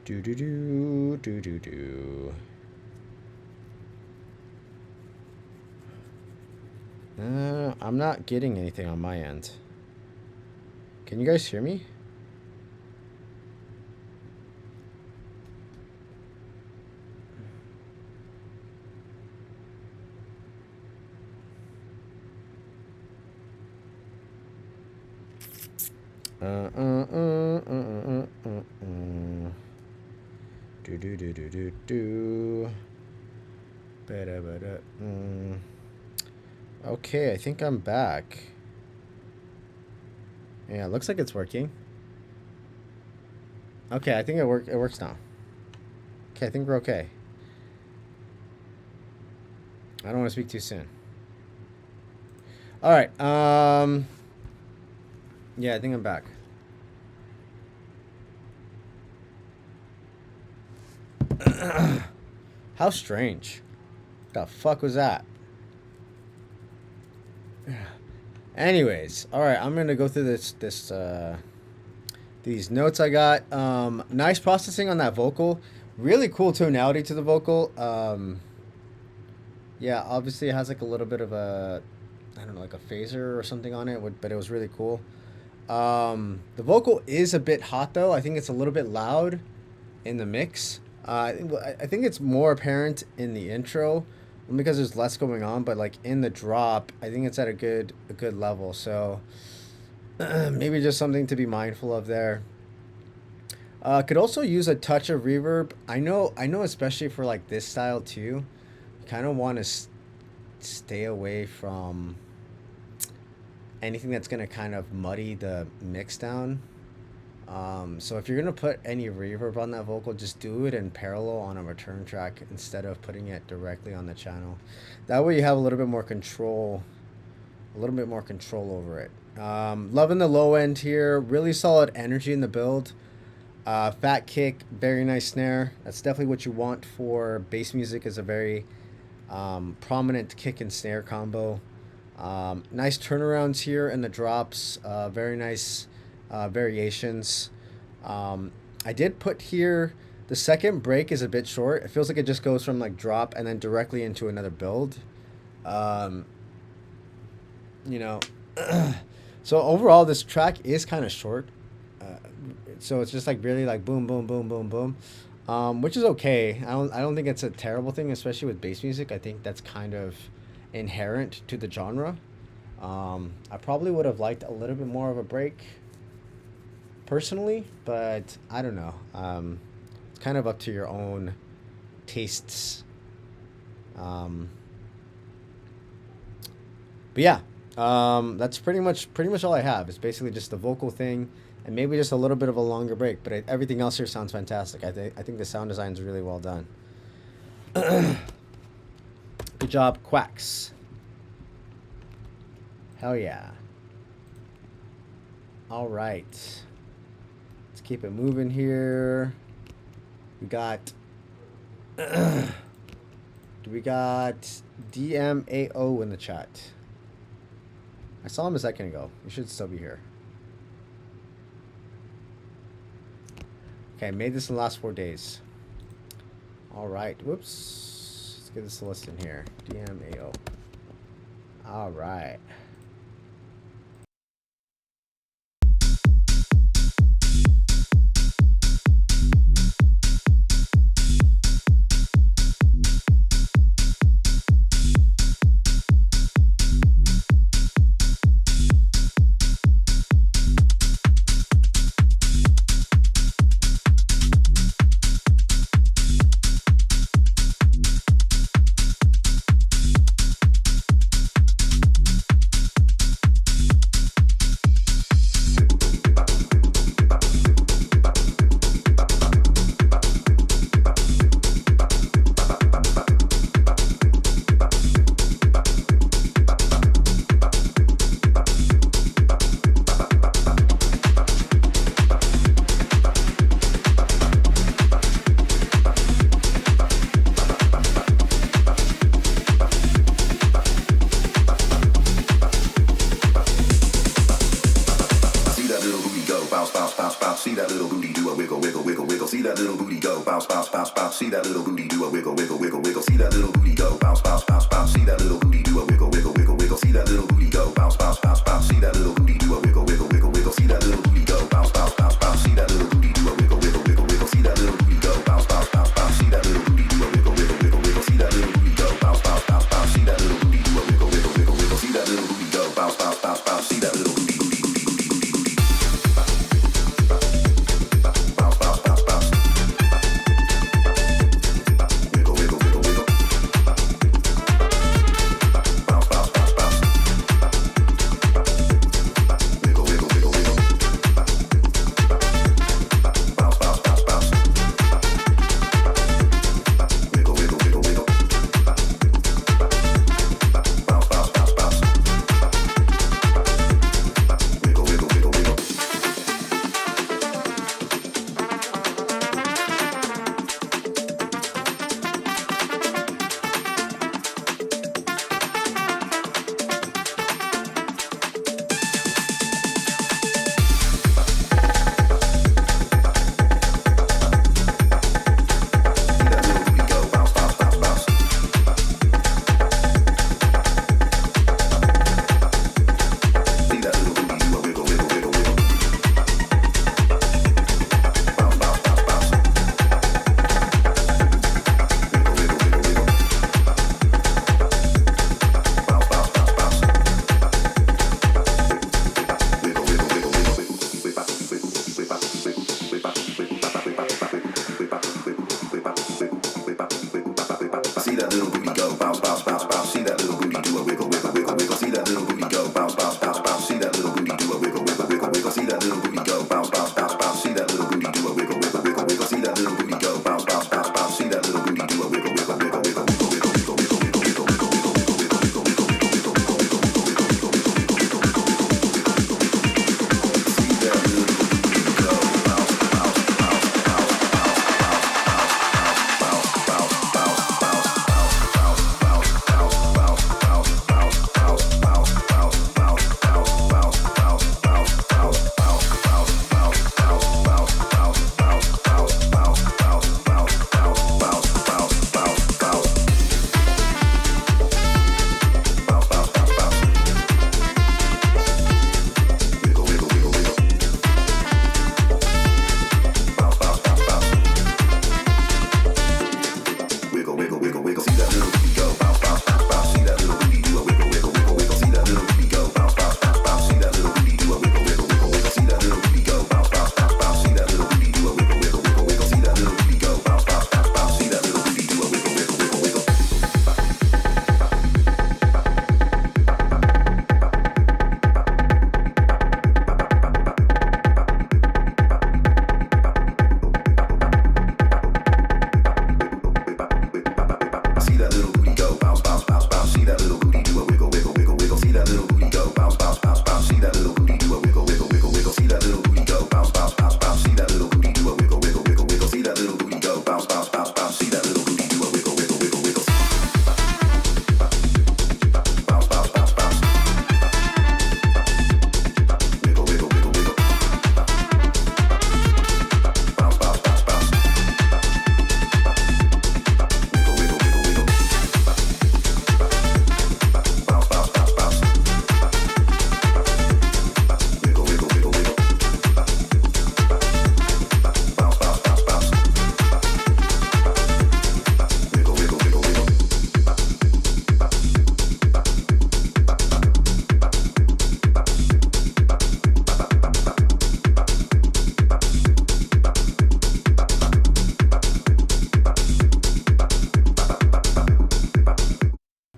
Do do do do do do. I'm not getting anything on my end. Can you guys hear me? Do do do do do do. Bada bada. Okay, I think I'm back. Yeah, it looks like it's working. Okay, I think it works now. Okay, I think we're okay. I don't want to speak too soon. All right. Yeah, I think I'm back. How strange. The fuck was that? Anyways, all right, I'm gonna go through these notes I got. Nice processing on that vocal. Really cool tonality to the vocal. Yeah, obviously it has like a little bit of a, I don't know, like a phaser or something on it, but it was really cool. The vocal is a bit hot though. I think it's a little bit loud in the mix. I think it's more apparent in the intro because there's less going on, but like in the drop, I think it's at a good level. So maybe just something to be mindful of there. Could also use a touch of reverb. I know, especially for like this style too, you kind of want to stay away from anything that's gonna kind of muddy the mix down. So if you're gonna put any reverb on that vocal, just do it in parallel on a return track instead of putting it directly on the channel. That way you have a little bit more control, over it. Loving the low end here. Really solid energy in the build. Fat kick, very nice snare. That's definitely what you want for bass music, is a very prominent kick and snare combo. Nice turnarounds here in the drops. Very nice variations. I did put here, the second break is a bit short. It feels like it just goes from like drop and then directly into another build. You know, so overall this track is kind of short. So it's just like really like boom, boom, boom, boom, boom, which is okay. I don't think it's a terrible thing, especially with bass music. I think that's kind of inherent to the genre. I probably would have liked a little bit more of a break personally, but I don't know. It's kind of up to your own tastes. But yeah, that's pretty much all I have. It's basically just the vocal thing and maybe just a little bit of a longer break. But everything else here sounds fantastic. I think the sound design is really well done. Good job, Quacks. Hell yeah. All right. Let's keep it moving here. We got we got DMAO in the chat. I saw him a second ago. He should still be here. Okay, made this in the last 4 days. All right. Whoops. Let's get this list in here. DMAO. All right. that little booty go, bounce, bounce, bounce, bounce. See that little booty do a wiggle, wiggle, wiggle, wiggle. See that little booty go, bounce, bounce, bounce, bounce. See that little booty do a wiggle, wiggle, wiggle, wiggle. See that little booty go, bounce, bounce, bounce, bounce. See that little booty do a wiggle, wiggle, wiggle, wiggle. See that little booty go, bounce, bounce, bounce, bounce. See that little booty do a wiggle, wiggle, wiggle, wiggle. See that little booty go, bounce, bounce, bounce, bounce. See that little booty do a wiggle, wiggle, wiggle, wiggle. See that little booty go, bounce, bounce, bounce, bounce. See that little booty do a wiggle, wiggle, wiggle, wiggle. See that little booty go, bounce, bounce, bounce, bounce. See that little booty.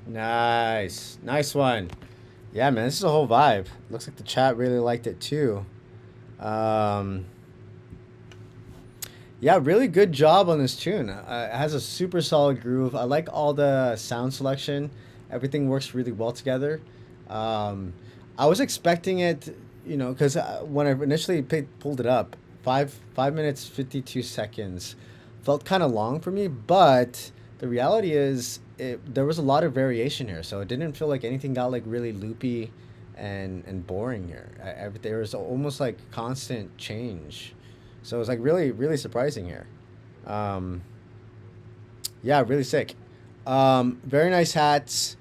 Nice. Nice one. Yeah, man, this is a whole vibe. Looks like the chat really liked it too. Um, yeah, really good job on this tune. It has a super solid groove. I like all the sound selection. Everything works really well together. Um, I was expecting it, because when I initially pulled it up, 5 minutes 52 seconds felt kind of long for me. But the reality is, there was a lot of variation here, so it didn't feel like anything got like really loopy and boring here. There was almost like constant change, so it was like really really surprising here. Um, yeah, really sick. Very nice hats.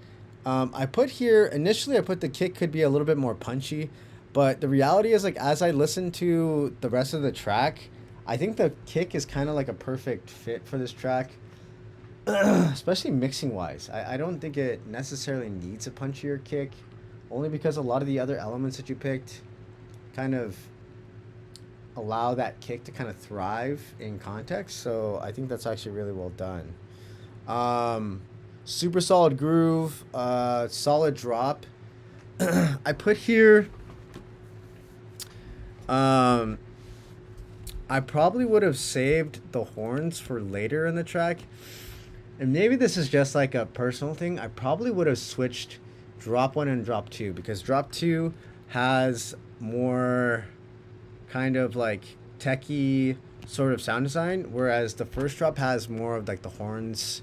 I put here initially. I put the kick could be a little bit more punchy, but the reality is like as I listen to the rest of the track, I think the kick is kind of like a perfect fit for this track, especially mixing wise. I don't think it necessarily needs a punchier kick, only because a lot of the other elements that you picked kind of allow that kick to kind of thrive in context. So I think that's actually really well done. Super solid groove, solid drop. I put here. Um, I probably would have saved the horns for later in the track, and maybe this is just like a personal thing. I probably would have switched drop one and drop two because drop two has more kind of like techie sort of sound design, whereas the first drop has more of like the horns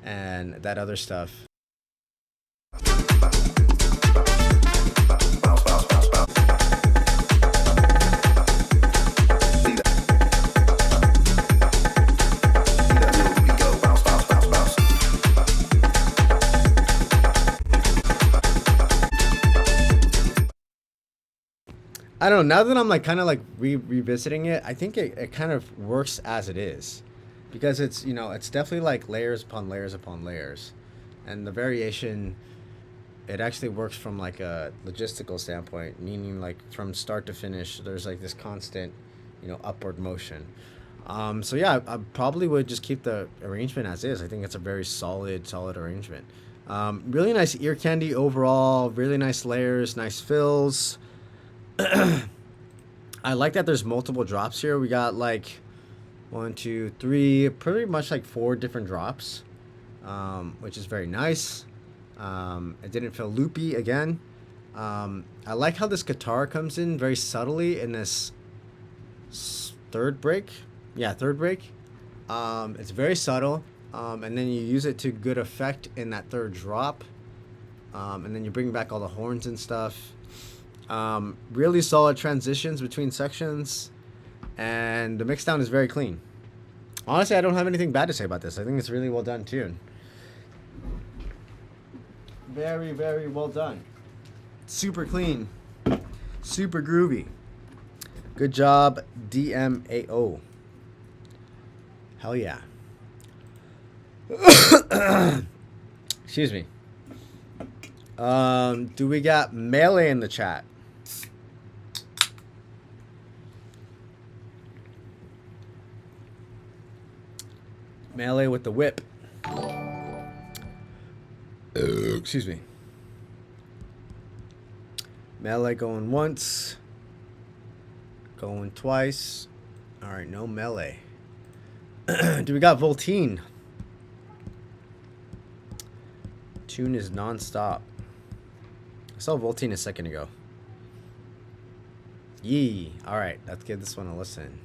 and that other stuff. I don't know. Now that I'm like kind of like revisiting it, I think it kind of works as it is, because it's it's definitely like layers upon layers upon layers, and the variation it actually works from like a logistical standpoint, meaning like from start to finish, there's like this constant, upward motion. So yeah, I probably would just keep the arrangement as is. I think it's a very solid arrangement. Really nice ear candy overall. Really nice layers, nice fills. I like that there's multiple drops here. We got like 1, 2, 3, pretty much like 4 different drops, which is very nice. It didn't feel loopy again. I like how this guitar comes in very subtly in this third break. Yeah, third break. It's very subtle, and then you use it to good effect in that third drop, and then you bring back all the horns and stuff. Really solid transitions between sections, and the mixdown is very clean. Honestly, I don't have anything bad to say about this. I think it's really well done tune. Very, very well done. Super clean. Super groovy. Good job, DMAO. Hell yeah. Excuse me. Do we got Melee in the chat? Melee with the whip. Excuse me. Melee going once. Going twice. Alright, no melee. Do we got Voltine? Tune is non-stop. I saw Voltine a second ago. Yee. Alright, let's give this one a listen.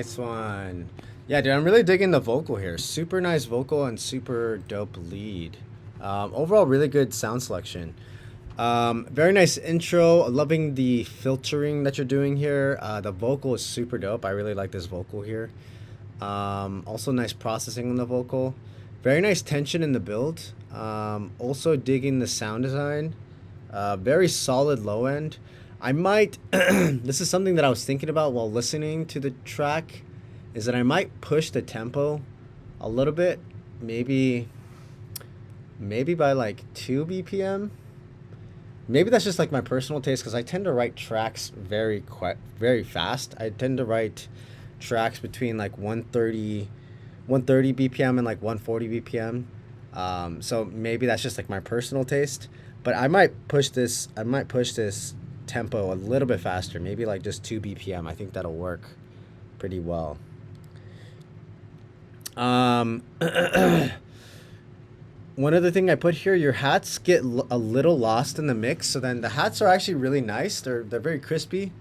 Nice one. Yeah, dude, I'm really digging the vocal here. Super nice vocal and super dope lead. Overall, really good sound selection. Very nice intro. Loving the filtering that you're doing here. The vocal is super dope. I really like this vocal here. Also nice processing on the vocal. Very nice tension in the build. Also digging the sound design. Very solid low end. I might, this is something that I was thinking about while listening to the track, is that I might push the tempo a little bit, maybe by like 2 BPM. Maybe that's just like my personal taste, because I tend to write tracks very fast. I tend to write tracks between like 130 BPM and like 140 BPM. So maybe that's just like my personal taste, but I might push this tempo a little bit faster, maybe like just 2 BPM. I think that'll work pretty well. One other thing I put here, your hats get a little lost in the mix. So then the hats are actually really nice. They're very crispy.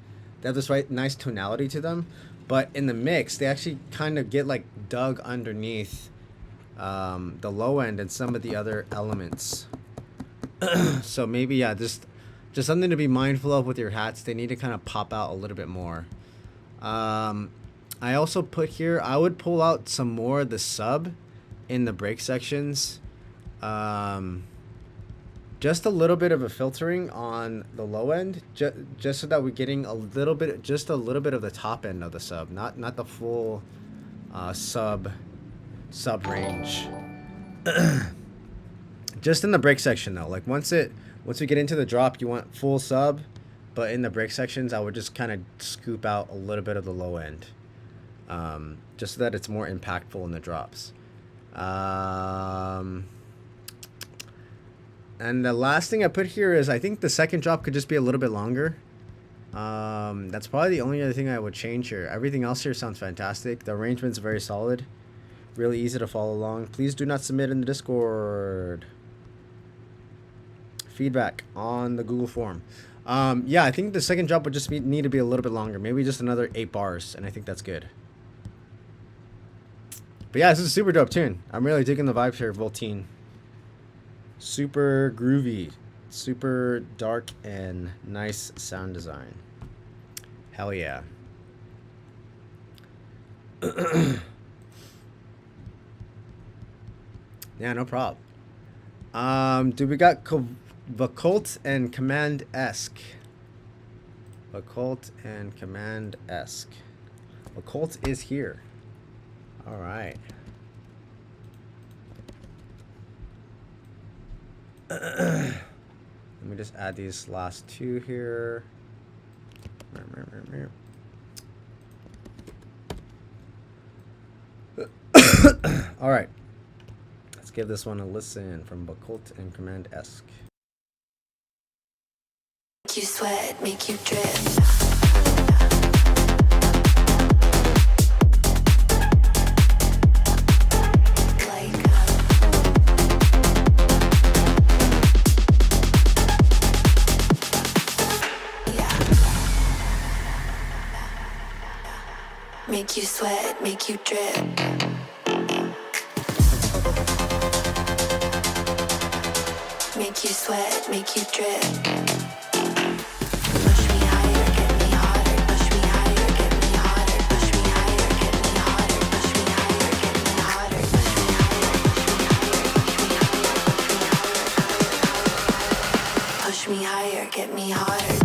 They have this nice tonality to them. But in the mix, they actually kind of get like dug underneath the low end and some of the other elements. So maybe, yeah, just something to be mindful of with your hats. They need to kind of pop out a little bit more. I also put here, I would pull out some more of the sub in the break sections. Just a little bit of a filtering on the low end, just so that we're getting a little bit of the top end of the sub, not the full sub range. Just in the break section though, like once we get into the drop, you want full sub, but in the break sections, I would just kind of scoop out a little bit of the low end, just so that it's more impactful in the drops. And the last thing I put here is I think the second drop could just be a little bit longer. That's probably the only other thing I would change here. Everything else here sounds fantastic. The arrangement's very solid. Really easy to follow along. Please do not submit in the Discord. Feedback on the Google form. Yeah, I think the second drop would just need to be a little bit longer. Maybe just another 8 bars, and I think that's good. But yeah, this is a super dope tune. I'm really digging the vibes here of Voltine. Super groovy, super dark, and nice sound design. Hell yeah. Yeah, no problem. Dude, we got Vakult and Command-esque. Vakult and Command-esque. Vakult is here. All right. Let me just add these last two here. All right. Let's give this one a listen from Vakult and Command-esque. Make you sweat, make you drip. Make you sweat, make you drip. Make you sweat, make you drip. Push me higher, get me hotter. Push me higher, get me hotter. Push me higher, get me hotter. Push me higher, get me hotter. Push me higher, get me hotter.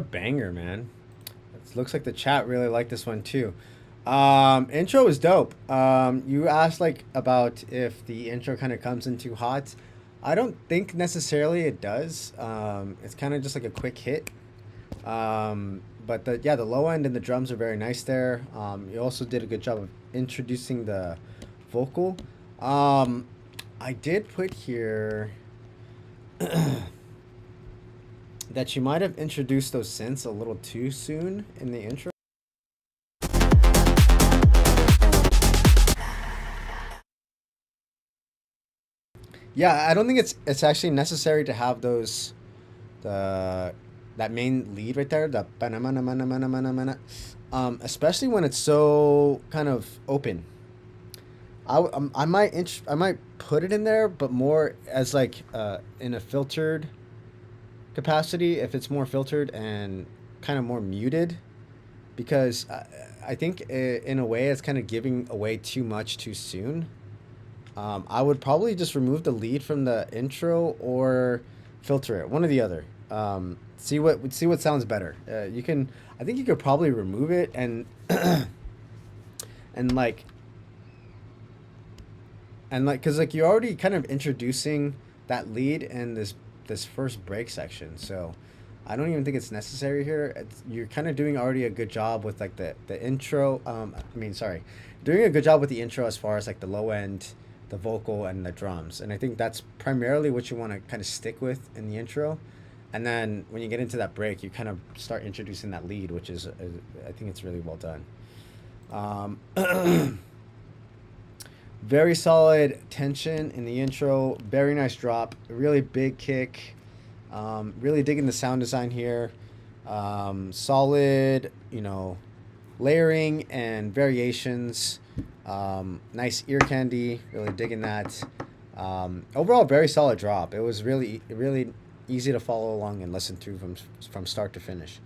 a banger, man. It looks like the chat really liked this one too. Intro is dope. You asked like about if the intro kind of comes in too hot. I don't think necessarily it does. It's kind of just like a quick hit. But the low end and the drums are very nice there. You also did a good job of introducing the vocal. I did put here that you might have introduced those synths a little too soon in the intro. Yeah, I don't think it's actually necessary to have those that main lead right there, the especially when it's so kind of open. I might put it in there, but more as like in a filtered capacity if it's more filtered and kind of more muted, because I think in a way it's kind of giving away too much too soon. I would probably just remove the lead from the intro or filter it, one or the other. See what sounds better. I think you could probably remove it and and like because like you're already kind of introducing that lead in this first break section, so I don't even think it's necessary here. You're kind of doing already a good job with like the intro. Doing a good job with the intro as far as like the low end, the vocal, and the drums, and I think that's primarily what you want to kind of stick with in the intro. And then when you get into that break, you kind of start introducing that lead, which is I think it's really well done. Very solid tension in the intro. Very nice drop. Really big kick. Really digging the sound design here. Solid, layering and variations. Nice ear candy. Really digging that. Overall, very solid drop. It was really easy to follow along and listen to from start to finish.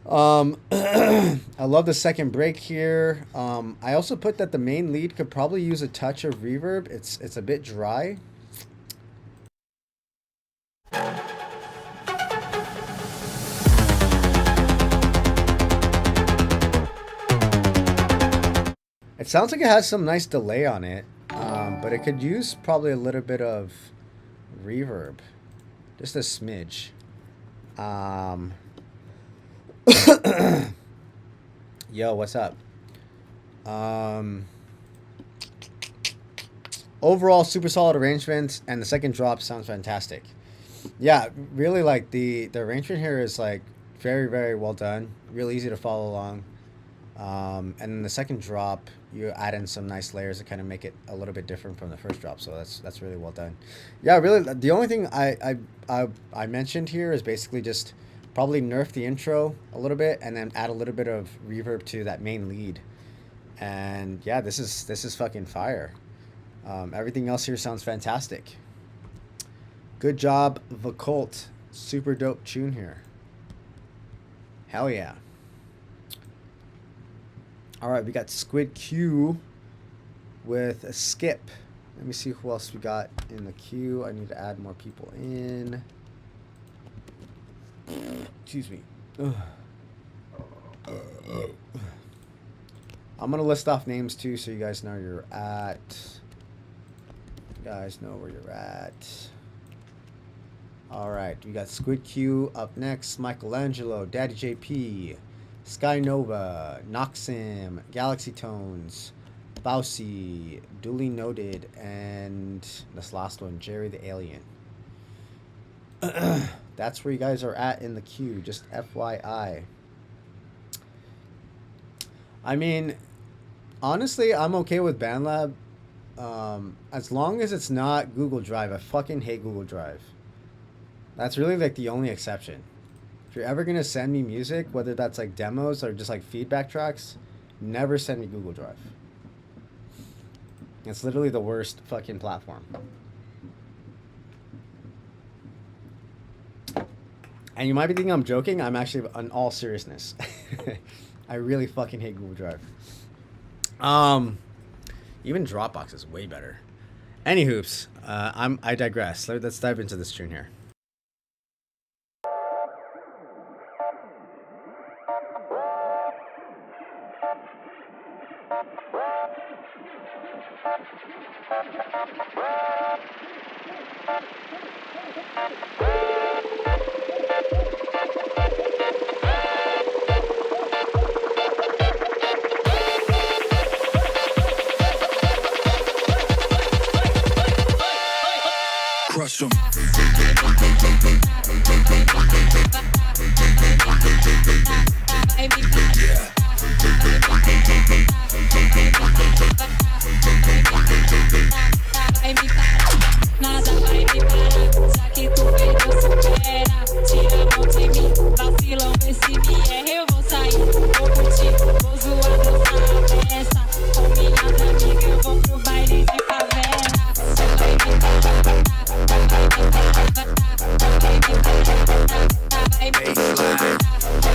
I love the second break here. I also put that the main lead could probably use a touch of reverb. It's a bit dry. It sounds like it has some nice delay on it, but it could use probably a little bit of reverb, just a smidge. Yo, what's up? Overall, super solid arrangement, and the second drop sounds fantastic. Yeah, really like the arrangement here is like very, very well done. Real easy to follow along. And then the second drop, you add in some nice layers to kind of make it a little bit different from the first drop. So that's really well done. Yeah, really. The only thing I mentioned here is basically just probably nerf the intro a little bit and then add a little bit of reverb to that main lead. And yeah, this is fucking fire. Everything else here sounds fantastic. Good job, Vacult. Super dope tune here. Hell yeah. All right, we got Squid Q with a skip. Let me see who else we got in the queue. I need to add more people in. Excuse me. I'm going to list off names too so you guys know where you're at. You guys know where you're at. All right, we got Squid Q up next. Michelangelo, Daddy JP, Sky Nova, Noxim, Galaxy Tones, Bousy, Duly Noted, and this last one, Jerry the Alien. That's where you guys are at in the queue, just FYI. I mean, honestly, I'm okay with BandLab. As long as it's not Google Drive. I fucking hate Google Drive. That's really like the only exception. If you're ever going to send me music, whether that's like demos or just like feedback tracks, never send me Google Drive. It's literally the worst fucking platform. And you might be thinking I'm joking. I'm actually in all seriousness. I really fucking hate Google Drive. Even Dropbox is way better. Any hoops. I digress. Let's dive into this tune here. Crush 'em. Nada vai me parar, já que tu fez eu supera. Tira a mão de mim, vacilão, vê se me erra. Eu vou sair, vou curtir, vou zoar, dançar a festa. Com minhas amigas eu vou pro baile de favela. Vai me parar,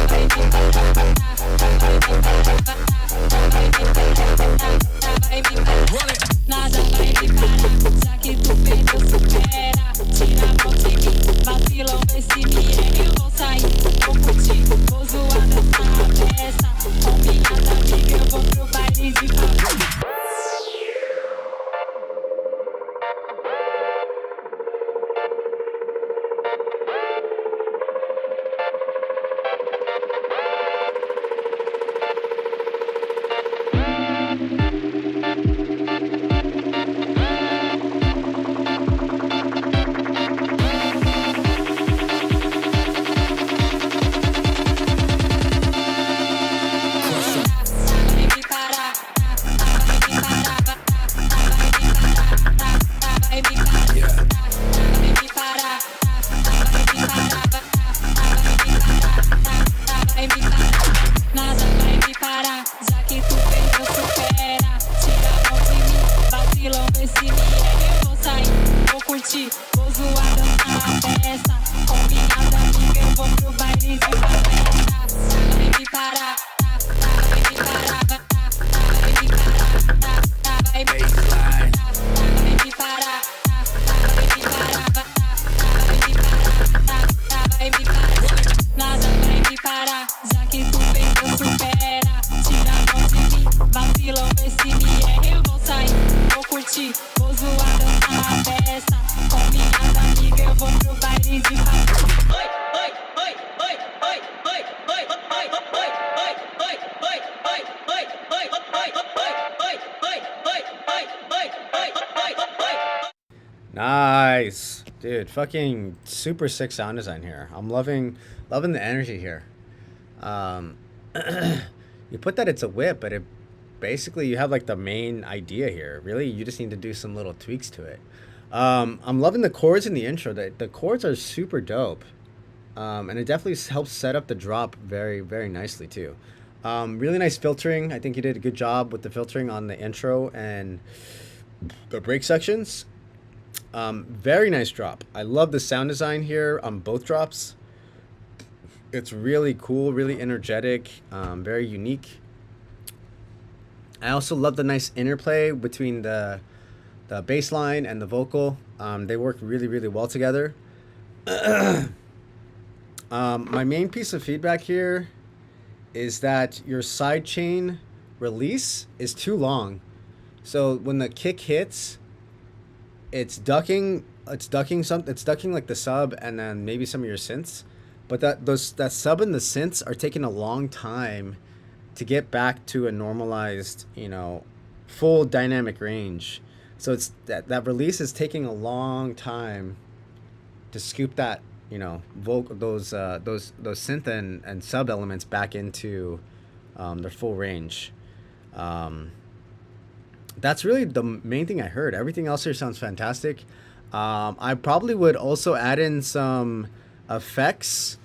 vai me parar, vai me parar. Nada vai me parar, já que tu fez eu supera. Tira a mão de mim, vacilão, vê se me erra. Eu vou sair, vou curtir, vou zoar, dançar a festa. Com minhas amigas eu vou pro baile de favela. Nada vai me parar, já que tu fez eu supera. Tira a mão de mim, vacilão, vê se me erra. Eu vou sair, vou curtir, vou zoar, dançar a festa. Com minhas amigas eu vou pro baile de favela. Vai me parar, vai me parar, vai me parar, vai me parar, vai me parar, vai me parar, vai me parar. Nada vai me parar, já que tu fez eu supera. Tira a mão de mim, vacilão, vê se me erra. Eu vou sair, vou curtir, vou zoar, dançar a festa. Com minhas amigas eu vou pro baile de favela. Nice, dude. Fucking super sick sound design here. I'm loving the energy here. You put that it's a whip, but it basically you have like the main idea here. Really, you just need to do some little tweaks to it. I'm loving the chords in the intro. The chords are super dope, and it definitely helps set up the drop very, very nicely too. Really nice filtering. I think you did a good job with the filtering on the intro and the break sections. Very nice drop. I love the sound design here on both drops. It's really cool, really energetic, very unique. I also love the nice interplay between the bass line and the vocal. They work really, really well together. My main piece of feedback here is that your sidechain release is too long. So when the kick hits, it's ducking like the sub and then maybe some of your synths. But that sub and the synths are taking a long time to get back to a normalized, full dynamic range. So it's that release is taking a long time to scoop that, those synth and sub elements back into their full range. That's really the main thing I heard. Everything else here sounds fantastic. I probably would also add in some effects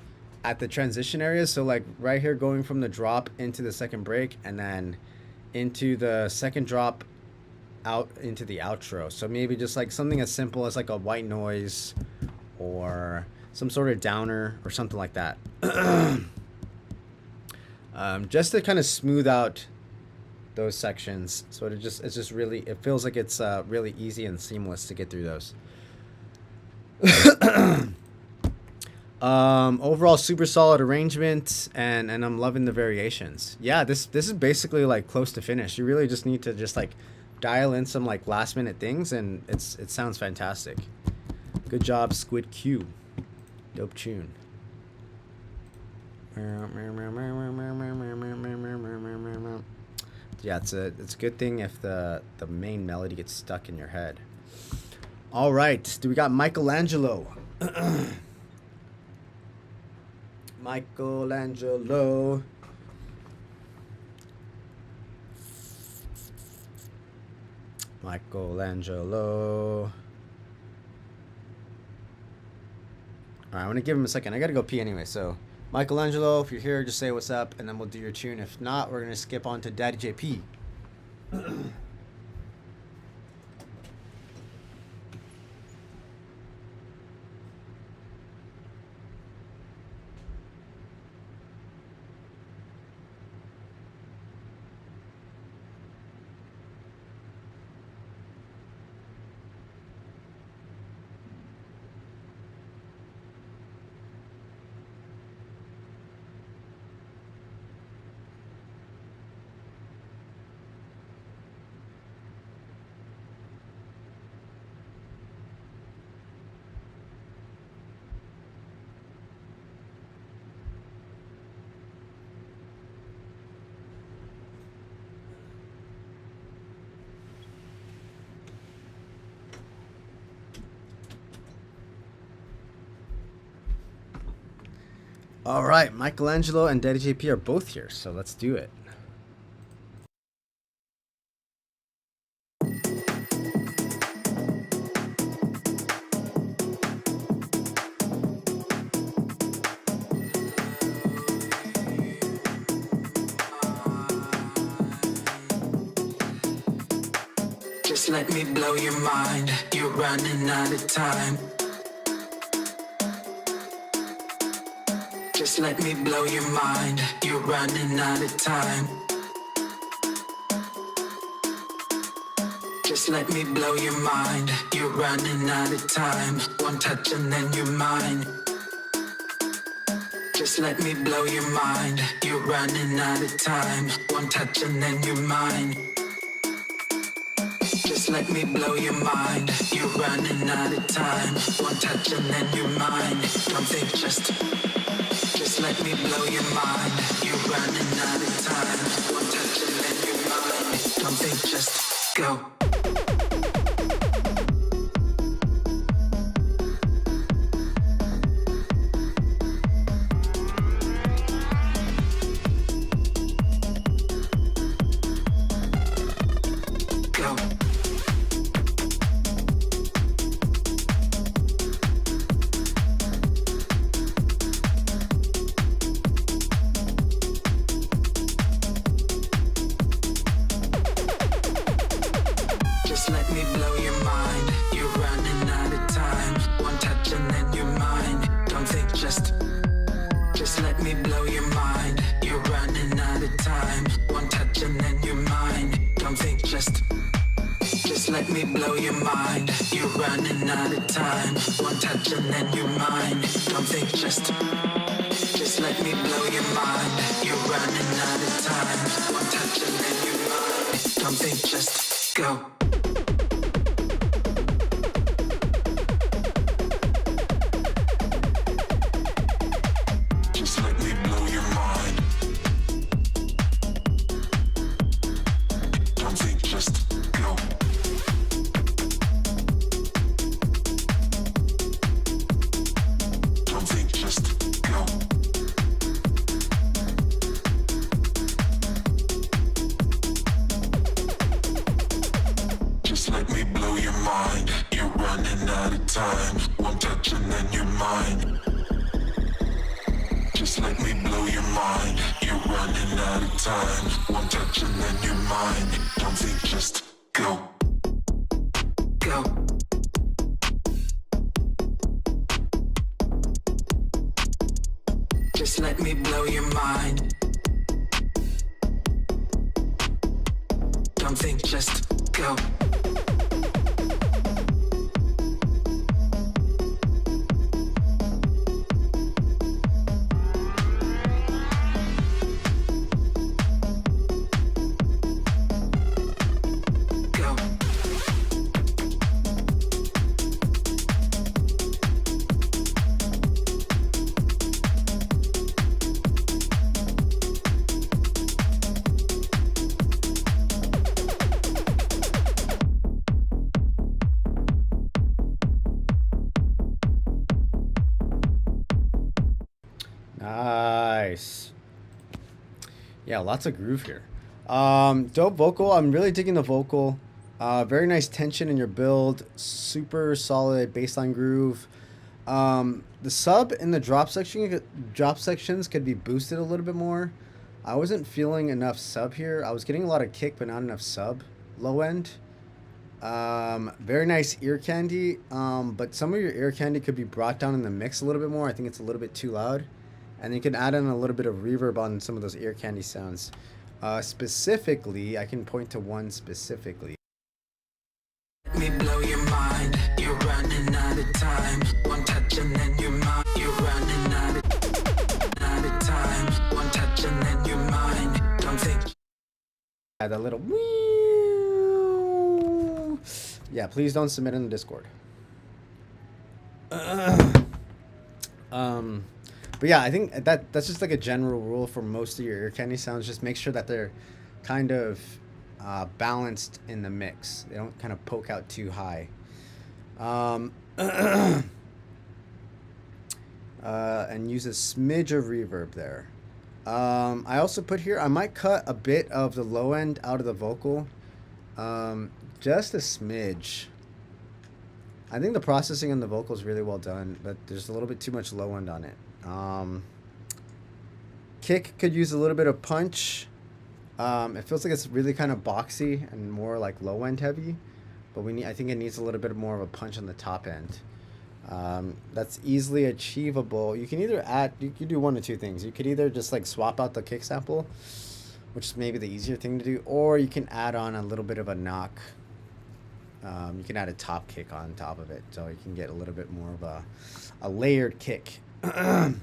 at the transition areas. So like right here, going from the drop into the second break and then into the second drop out into the outro. So maybe just like something as simple as like a white noise or some sort of downer or something like that. Just to kind of smooth out those sections. So it feels like it's really easy and seamless to get through those. Overall super solid arrangement, and I'm loving the variations. Yeah, this is basically like close to finish. You really just need to just like dial in some like last minute things, and it sounds fantastic. Good job, Squid Q. Dope tune. Yeah, it's a good thing if the main melody gets stuck in your head. All right, do we got Michelangelo? Michelangelo. Michelangelo. All right, I'm gonna give him a second. I gotta go pee anyway, so Michelangelo, if you're here, just say what's up, and then we'll do your tune. If not, we're gonna skip on to Daddy JP. All right, Michelangelo and Daddy JP are both here, so let's do it. Just let me blow your mind. You're running out of time. Just let me blow your mind. You're running out of time. Just let me blow your mind. You're running out of time. One touch and then you're mine. Just let me blow your mind. You're running out of time. One touch and then you're mine. Just let me blow your mind. You're running out of time. One touch and then you're mine. Don't think, just let me blow your mind. You're running out of time. One touch and then you're mine. Don't think, just go. lots of groove here. Dope vocal. I'm really digging the vocal. Very nice tension in your build. Super solid bassline groove. The sub and the drop sections could be boosted a little bit more. I wasn't feeling enough sub here. I was getting a lot of kick, but not enough sub. Low end. Very nice ear candy. But some of your ear candy could be brought down in the mix a little bit more. I think it's a little bit too loud. And you can add in a little bit of reverb on some of those ear candy sounds. Specifically, I can point to one specifically. Let me blow your mind. You're running out of time. One touch and then you're mine. You're running out of time. One touch and then you're mine. Don't think. Yeah, that little. Yeah, please don't submit in the Discord. But yeah, I think that's just like a general rule for most of your ear candy sounds. Just make sure that they're kind of balanced in the mix. They don't kind of poke out too high. And use a smidge of reverb there. I also put here, I might cut a bit of the low end out of the vocal. Just a smidge. I think the processing on the vocal is really well done, but there's a little bit too much low end on it. Kick could use a little bit of punch. It feels like it's really kind of boxy and more like low end heavy, but I think it needs a little bit more of a punch on the top end. That's easily achievable. You can either you can do one of two things. You could either just like swap out the kick sample, which is maybe the easier thing to do, or you can add on a little bit of a knock. You can add a top kick on top of it, so you can get a little bit more of a layered kick. Same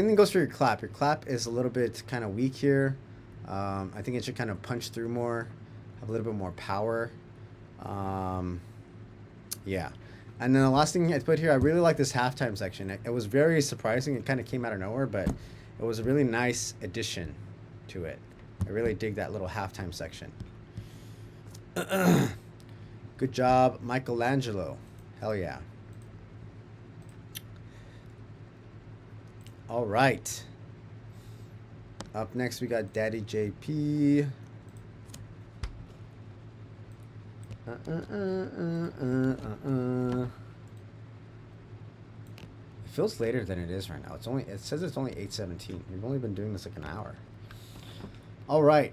thing goes for your clap. Your clap is a little bit kind of weak here. I think it should kind of punch through more, have a little bit more power. Yeah. And then the last thing I put here, I really like this halftime section. It was very surprising. It kind of came out of nowhere, but it was a really nice addition to it. I really dig that little halftime section. Good job, Michelangelo. Hell yeah. All right. Up next, we got Daddy JP. It feels later than it is right now. It says it's only 8:17. We've only been doing this like an hour. All right.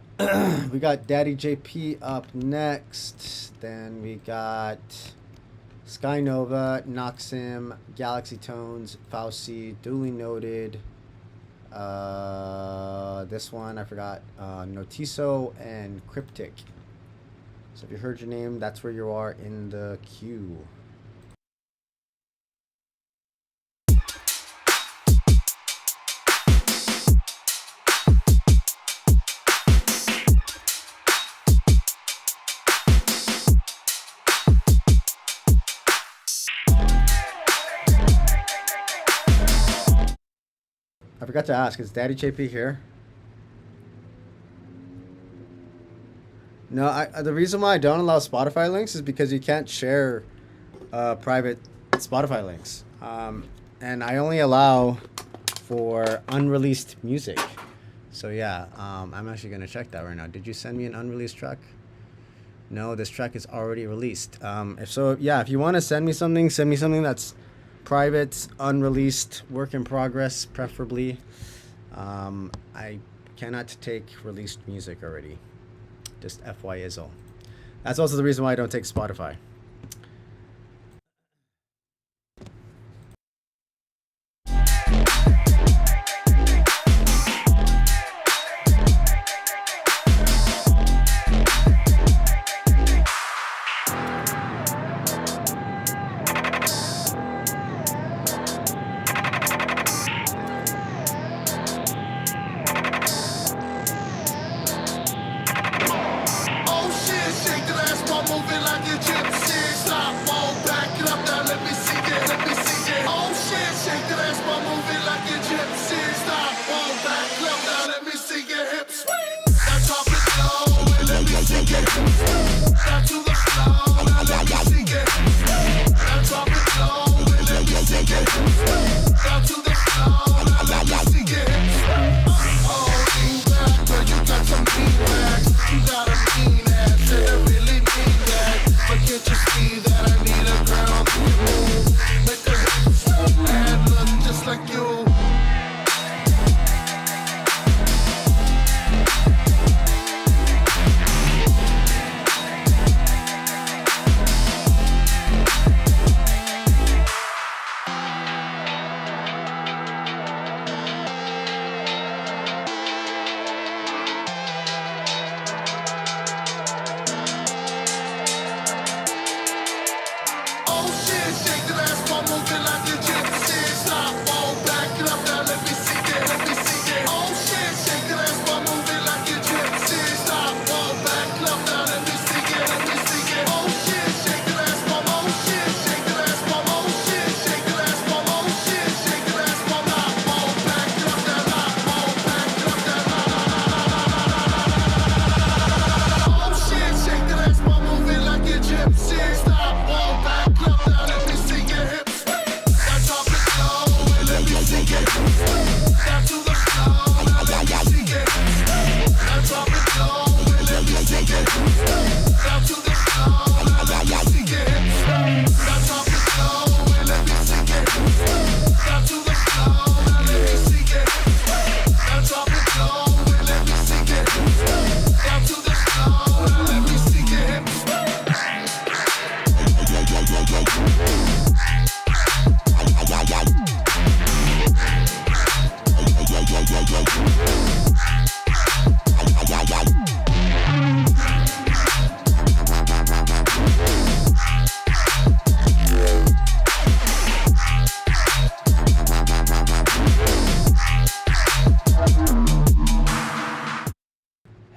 We got Daddy JP up next. Then we got Sky Nova, Noxim, Galaxy Tones, Fauci, Duly Noted. This one I forgot. Notiso and Cryptic. So if you heard your name, that's where you are in the queue. I forgot to ask, is Daddy JP here? No, the reason why I don't allow Spotify links is because you can't share private Spotify links. And I only allow for unreleased music. So yeah, I'm actually going to check that right now. Did you send me an unreleased track? No, this track is already released. If you want to send me something that's private, unreleased, work in progress, preferably. I cannot take released music already. Just FYIzzle. That's also the reason why I don't take Spotify. Moving like a gypsy.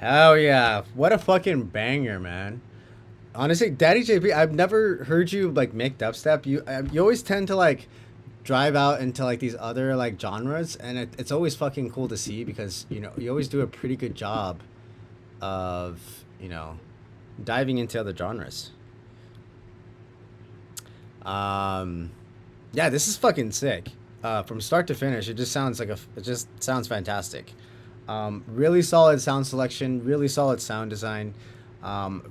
Hell yeah. What a fucking banger, man. Honestly, Daddy JP, I've never heard you like make dubstep. You always tend to like drive out into like these other like genres, and it's always fucking cool to see because you know you always do a pretty good job of diving into other genres. Yeah, this is fucking sick. From start to finish, it just sounds like it just sounds fantastic. Really solid sound selection, really solid sound design,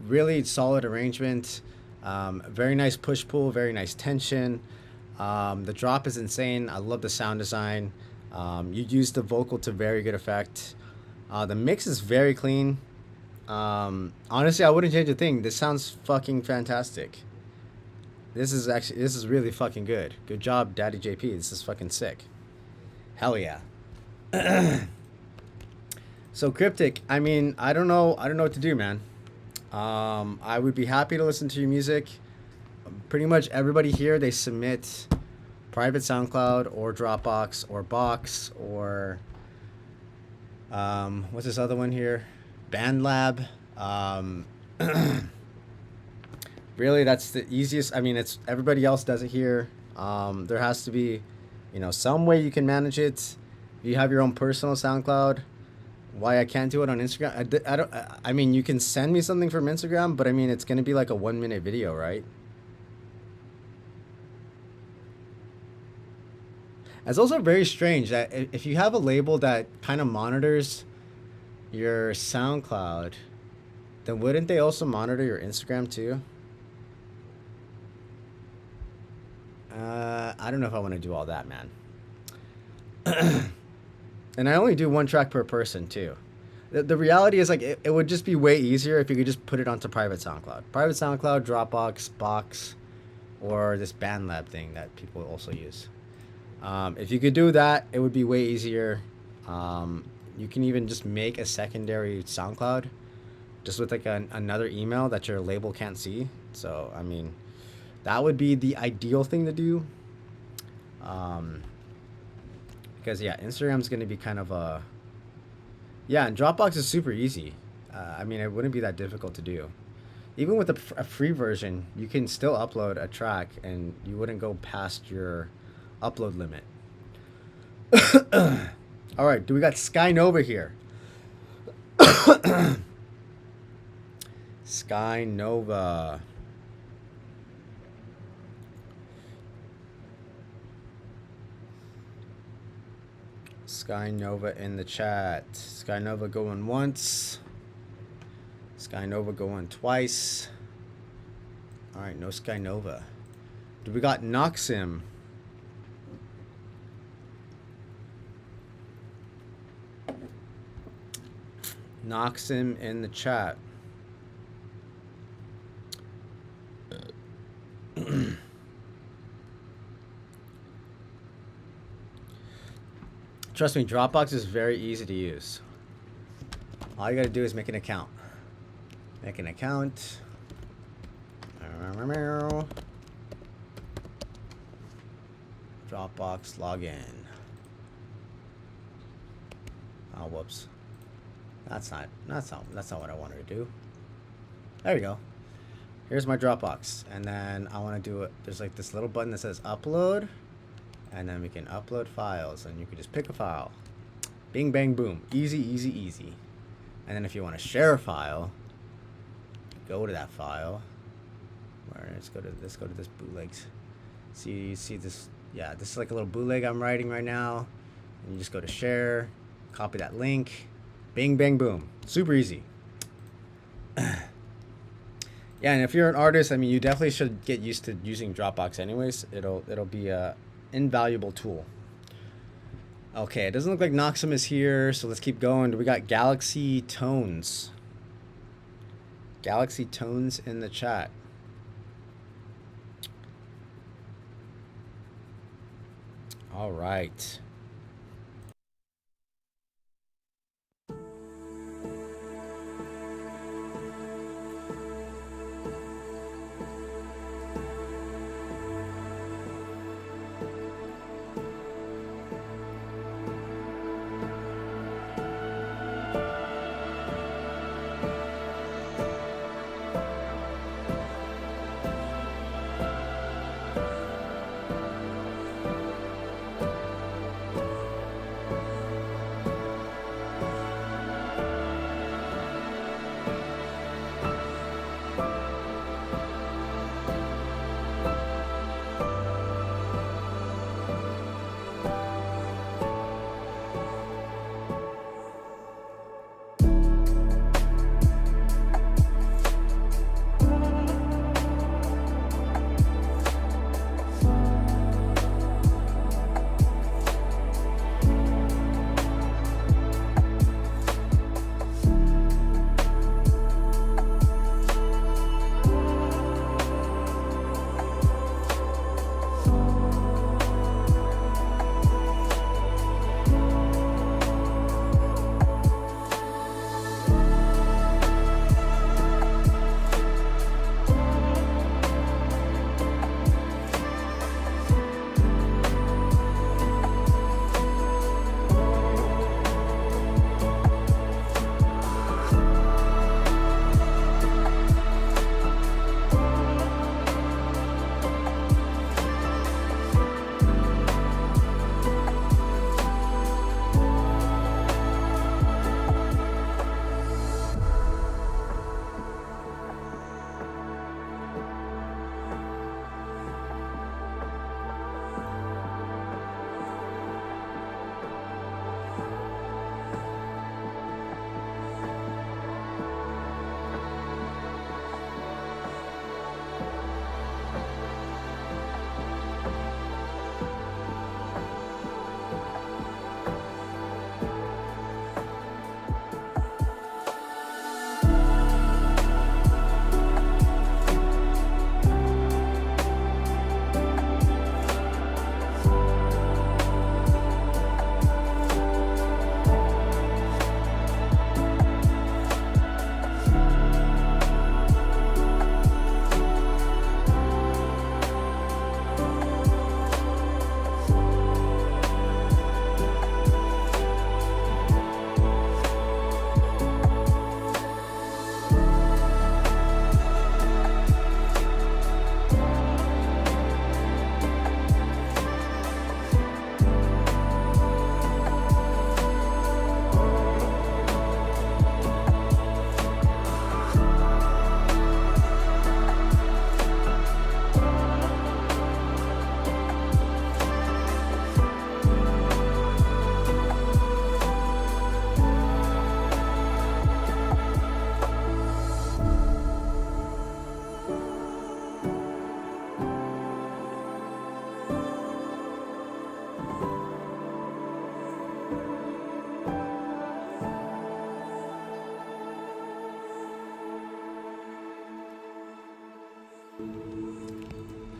really solid arrangement, very nice push pull, very nice tension. The drop is insane. I love the sound design. You use the vocal to very good effect. The mix is very clean. Honestly, I wouldn't change a thing. This sounds fucking fantastic. This is really fucking good. Good job, Daddy JP. This is fucking sick. Hell yeah. So Cryptic, I mean, I don't know what to do, man. I would be happy to listen to your music. Pretty much everybody here, they submit private SoundCloud or Dropbox or Box or what's this other one here? BandLab. Really, that's the easiest. I mean, it's everybody else does it here. There has to be, some way you can manage it. If you have your own personal SoundCloud, why I can't do it on Instagram? I don't. I mean, you can send me something from Instagram, but I mean, it's gonna be like a 1 minute video, right? It's also very strange that if you have a label that kind of monitors your SoundCloud, then wouldn't they also monitor your Instagram too? I don't know if I want to do all that, man. And I only do one track per person too. The reality is like it would just be way easier if you could just put it onto private SoundCloud. Private SoundCloud, Dropbox, Box, or this BandLab thing that people also use. If you could do that, it would be way easier. You can even just make a secondary SoundCloud just with like another email that your label can't see. So, I mean, that would be the ideal thing to do. Because yeah, Instagram's going to be kind of a... Yeah, and Dropbox is super easy. I mean, it wouldn't be that difficult to do. Even with a free version, you can still upload a track and you wouldn't go past your upload limit. All right, do we got Sky Nova here? Sky Nova. Sky Nova in the chat. Sky Nova going once. Sky Nova going twice. All right, no Sky Nova. Do we got Noxim? Noxim in the chat. Trust me, Dropbox is very easy to use. All you gotta do is make an account. Make an account. Dropbox login. Oh, whoops. That's not what I wanted to do. There we go. Here's my Dropbox, and then I want to do it. There's like this little button that says upload, and then we can upload files, and you can just pick a file. Bing, bang, boom. Easy, easy, easy. And then if you want to share a file, go to that file. Where let's go to this bootlegs. See this? Yeah, this is like a little bootleg I'm writing right now. And you just go to share, copy that link. Bing, bang, boom. Super easy. Yeah, and if you're an artist, I mean, you definitely should get used to using Dropbox anyways. It'll be a invaluable tool. Okay, it doesn't look like Noxim is here, so let's keep going. We got Galaxy Tones. Galaxy Tones in the chat. All right.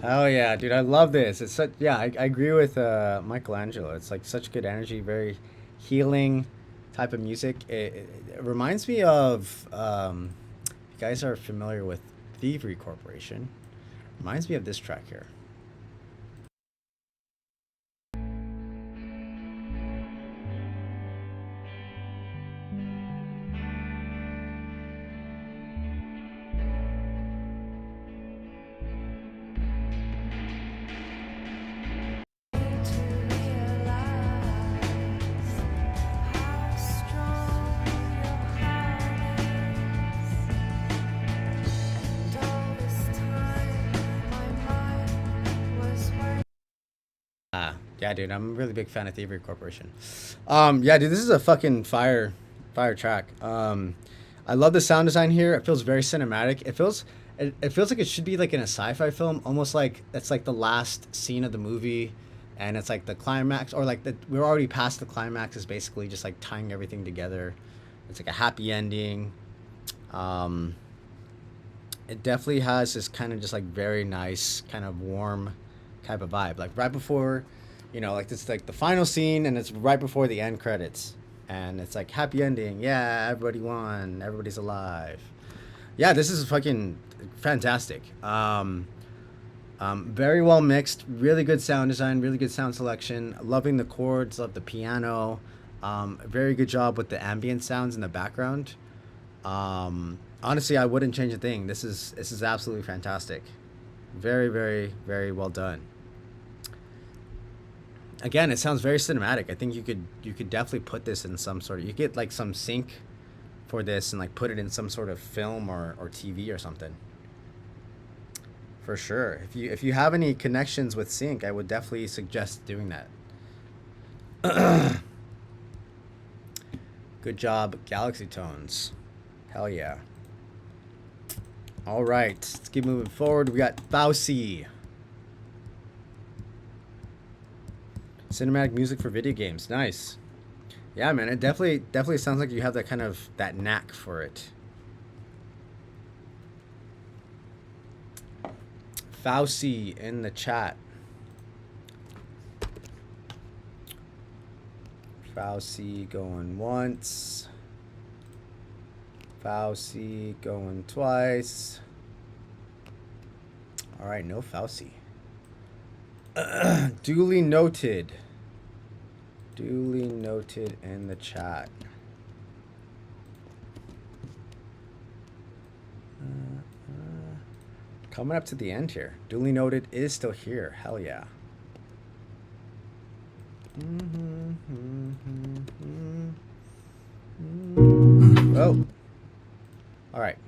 Hell yeah, dude! I love this. It's such yeah. I agree with Michelangelo. It's like such good energy, very healing type of music. It reminds me of you guys are familiar with Thievery Corporation. Reminds me of this track here. Ah, yeah, dude, I'm a really big fan of Thievery Corporation. Yeah, dude, this is a fucking fire track. I love the sound design here. It feels very cinematic. It feels like it should be like in a sci-fi film, almost like it's like the last scene of the movie, and it's like the climax, or like we're already past the climax. Is basically just like tying everything together. It's like a happy ending. It definitely has this kind of just like very nice, kind of warm type of vibe. Like right before, like it's like the final scene, and it's right before the end credits, and it's like happy ending. Yeah, everybody won. Everybody's alive. Yeah, this is fucking fantastic. Very well mixed. Really good sound design. Really good sound selection. Loving the chords. Love the piano. Very good job with the ambient sounds in the background. Honestly, I wouldn't change a thing. This is absolutely fantastic. Very, very, very well done. Again, it sounds very cinematic. I think you could definitely put this in some sort of, you get like some sync for this and like put it in some sort of film or TV or something. For sure. If you have any connections with sync, I would definitely suggest doing that. Good job, Galaxy Tones. Hell yeah. All right, let's keep moving forward. We got Fauci. Cinematic music for video games. Nice. Yeah, man, it definitely sounds like you have that knack for it. Fauci in the chat. Fauci going once. Fauci going twice. All right, no Fauci. Duly noted. Duly noted in the chat. Coming up to the end here. Duly noted is still here. Hell yeah. Oh. All right.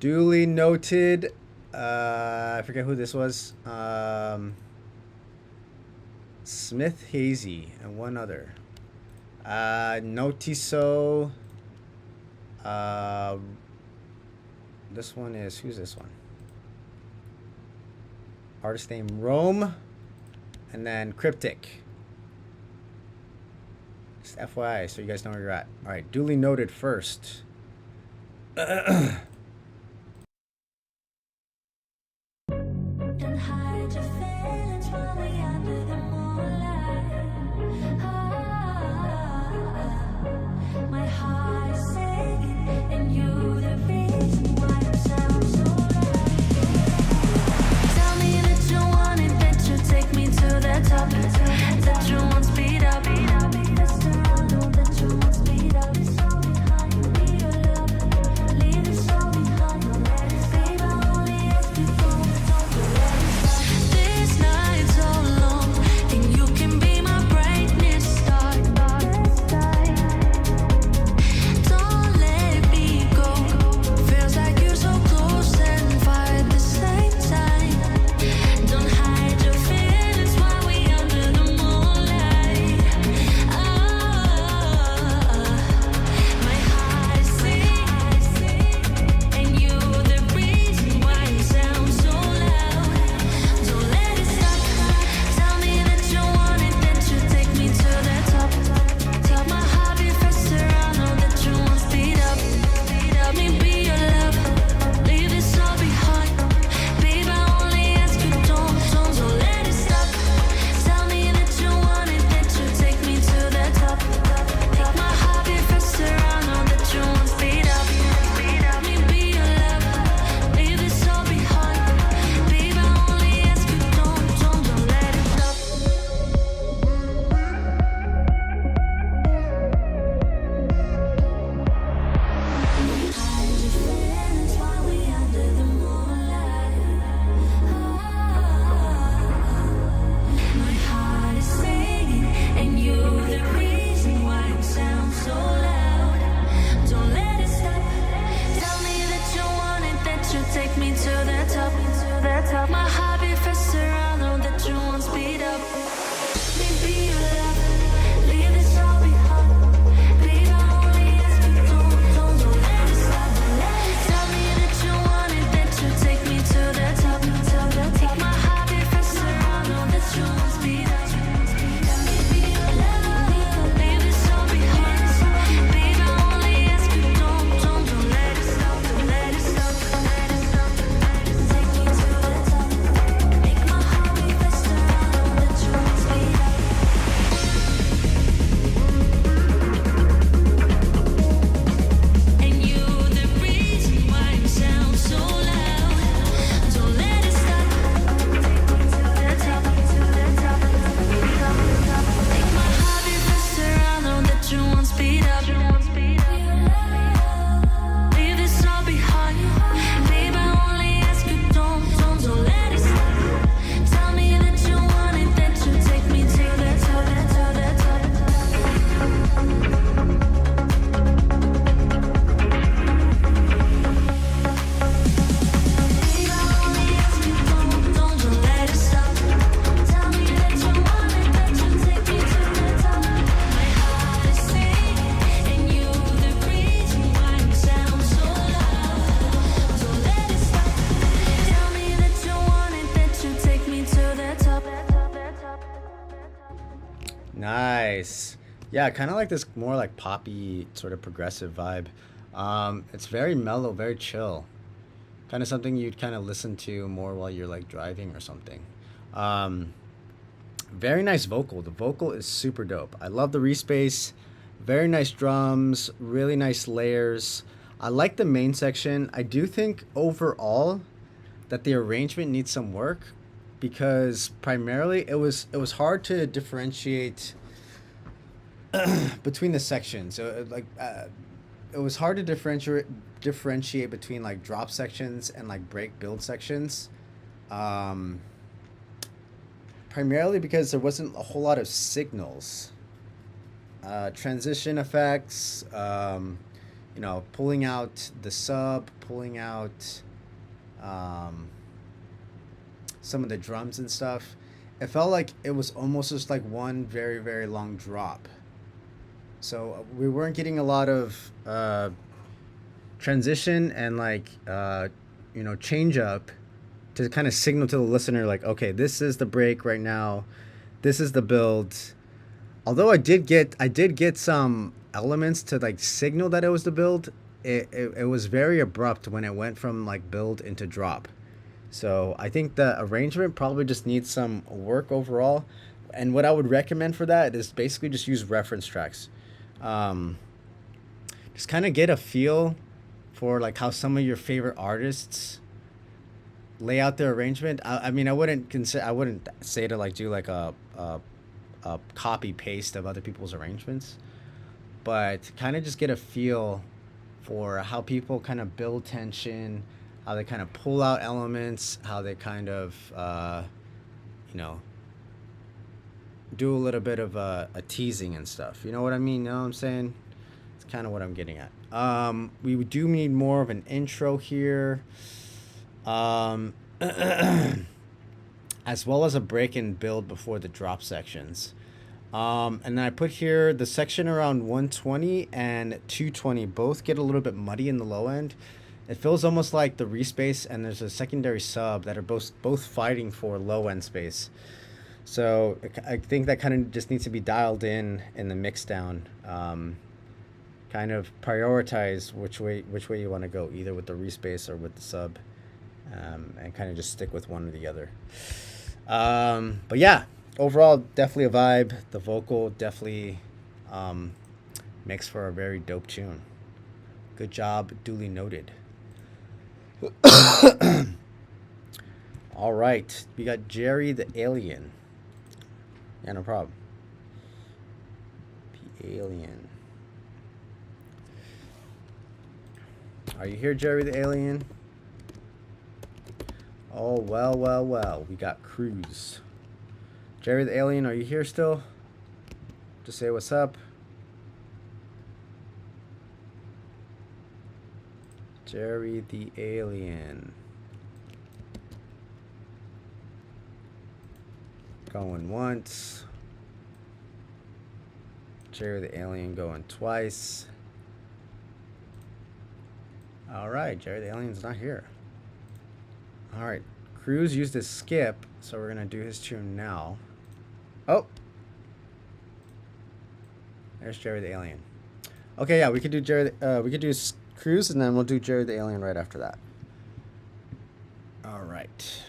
Duly noted. I forget who this was. Smith Hazy and one other. Notiso. This one is, who's this one? Artist name Rome. And then Cryptic. Just FYI, so you guys know where you're at. All right, duly noted first. Don't hide your feelings from me under the moonlight. My heart is sinking, and you the reason why I sound so loud. Tell me that you want it, that you take me to the top, that you want speed up. That you want speed up. It's all behind me, your love. Leave this all Yeah, kind of like this more like poppy sort of progressive vibe. It's very mellow, very chill. Kind of something you'd kind of listen to more while you're like driving or something. Um, Very nice vocal. The vocal is super dope. I love the respace. Very nice drums, really nice layers. I like the main section. I do think overall that the arrangement needs some work because primarily it was hard to differentiate between the sections. So it was hard to differentiate between like drop sections and like break build sections. Um, Primarily because there wasn't a whole lot of signals, transition effects, pulling out the sub, pulling out um, some of the drums and stuff. It felt like it was almost just like one very, very long drop. So we weren't getting a lot of transition and change up to kind of signal to the listener like, okay, this is the break right now, this is the build. Although I did get some elements to like signal that it was the build. It was very abrupt when it went from like build into drop. So I think the arrangement probably just needs some work overall. And what I would recommend for that is basically just use reference tracks. Um, just kind of get a feel for like how some of your favorite artists lay out their arrangement. I mean, I wouldn't say to like do like a copy paste of other people's arrangements, but kind of just get a feel for how people kind of build tension, how they kind of pull out elements, how they kind of you know do a little bit of a teasing and stuff. You know what I mean? You know what I'm saying? It's kind of what I'm getting at. We do need more of an intro here. Um, as well as a break and build before the drop sections. And then I put here the section around 120 and 220 both get a little bit muddy in the low end. It feels almost like the respace and there's a secondary sub that are both fighting for low end space. So I think that kind of just needs to be dialed in the mix down. Kind of prioritize which way you want to go, either with the respace or with the sub. And kind of just stick with one or the other. But yeah, overall, definitely a vibe. The vocal definitely makes for a very dope tune. Good job, duly noted. All right, we got Jerry the Alien. Yeah, no problem. The Alien. Are you here, Jerry the Alien? Oh, well. We got Cruz. Jerry the Alien, are you here still? Just say what's up. Jerry the Alien. Going once. Jerry the Alien going twice. Alright, Jerry the Alien's not here. Alright, Cruz used his skip, so we're gonna do his tune now. Oh! There's Jerry the Alien. Okay, yeah, we could do Cruz, and then we'll do Jerry the Alien right after that. Alright.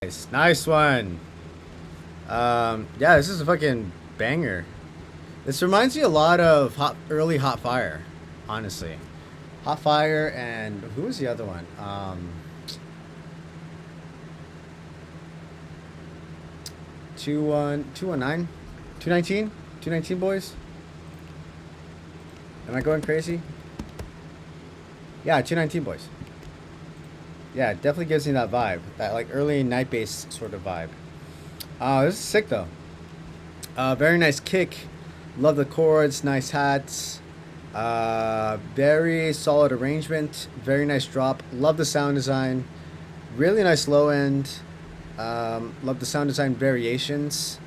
Nice one. Yeah, this is a fucking banger. This reminds me a lot of early Hot Fire, honestly. Hot Fire and who was the other one? 219? 219 boys? Am I going crazy? Yeah, 219 boys. Yeah, it definitely gives me that vibe. That like early night bass sort of vibe. This is sick though. Very nice kick. Love the chords, nice hats. Very solid arrangement. Very nice drop. Love the sound design. Really nice low end. Love the sound design variations.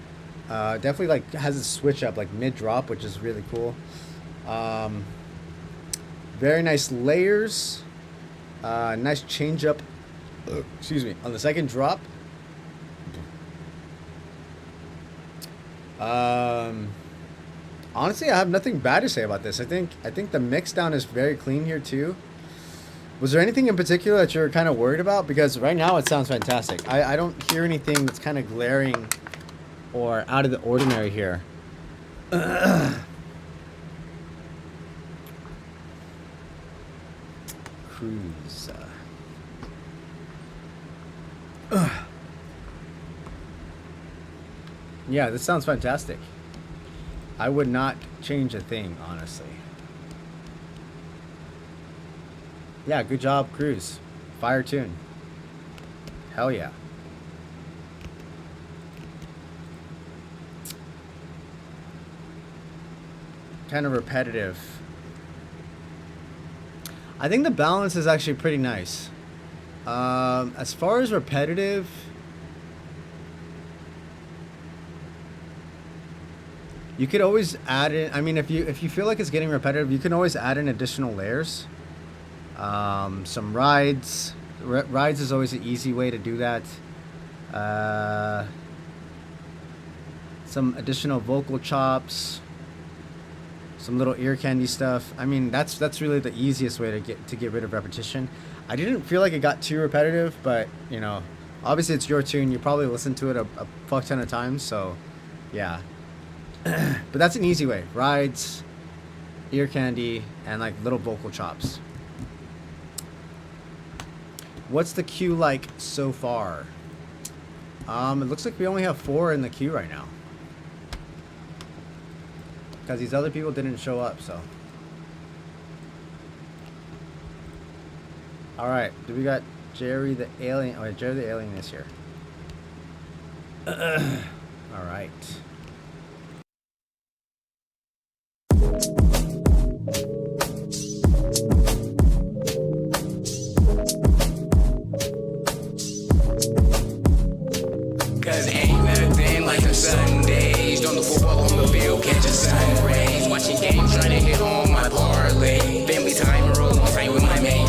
Definitely like has a switch up like mid drop, which is really cool. Very nice layers. Nice change up. Excuse me, on the second drop. Honestly, I have nothing bad to say about this. I think the mix down is very clean here too. Was there anything in particular that you're kind of worried about? Because right now it sounds fantastic. I don't hear anything that's kind of glaring or out of the ordinary here. Cruise. Yeah, this sounds fantastic. I would not change a thing, honestly. Yeah, good job, Cruz. Fire tune. Hell yeah. Kind of repetitive. I think the balance is actually pretty nice. As far as repetitive, you could always add in. I mean, if you feel like it's getting repetitive, you can always add in additional layers. Some rides. Rides is always an easy way to do that. Some additional vocal chops. Some little ear candy stuff. I mean, that's really the easiest way to get rid of repetition. I didn't feel like it got too repetitive, but you know, obviously it's your tune. You probably listened to it a fuck ton of times, so yeah. But that's an easy way. Rides, ear candy, and like little vocal chops. What's the queue like so far? It looks like we only have 4 in the queue right now. Because these other people didn't show up, so. Alright, do we got Jerry the Alien? Oh, Jerry the Alien is here. Alright. Cause ain't nothing like them Sundays. Doing the football on the field, catching sun rays. Watching games, trying to hit on my parlay. Family time, roll on time with my mate.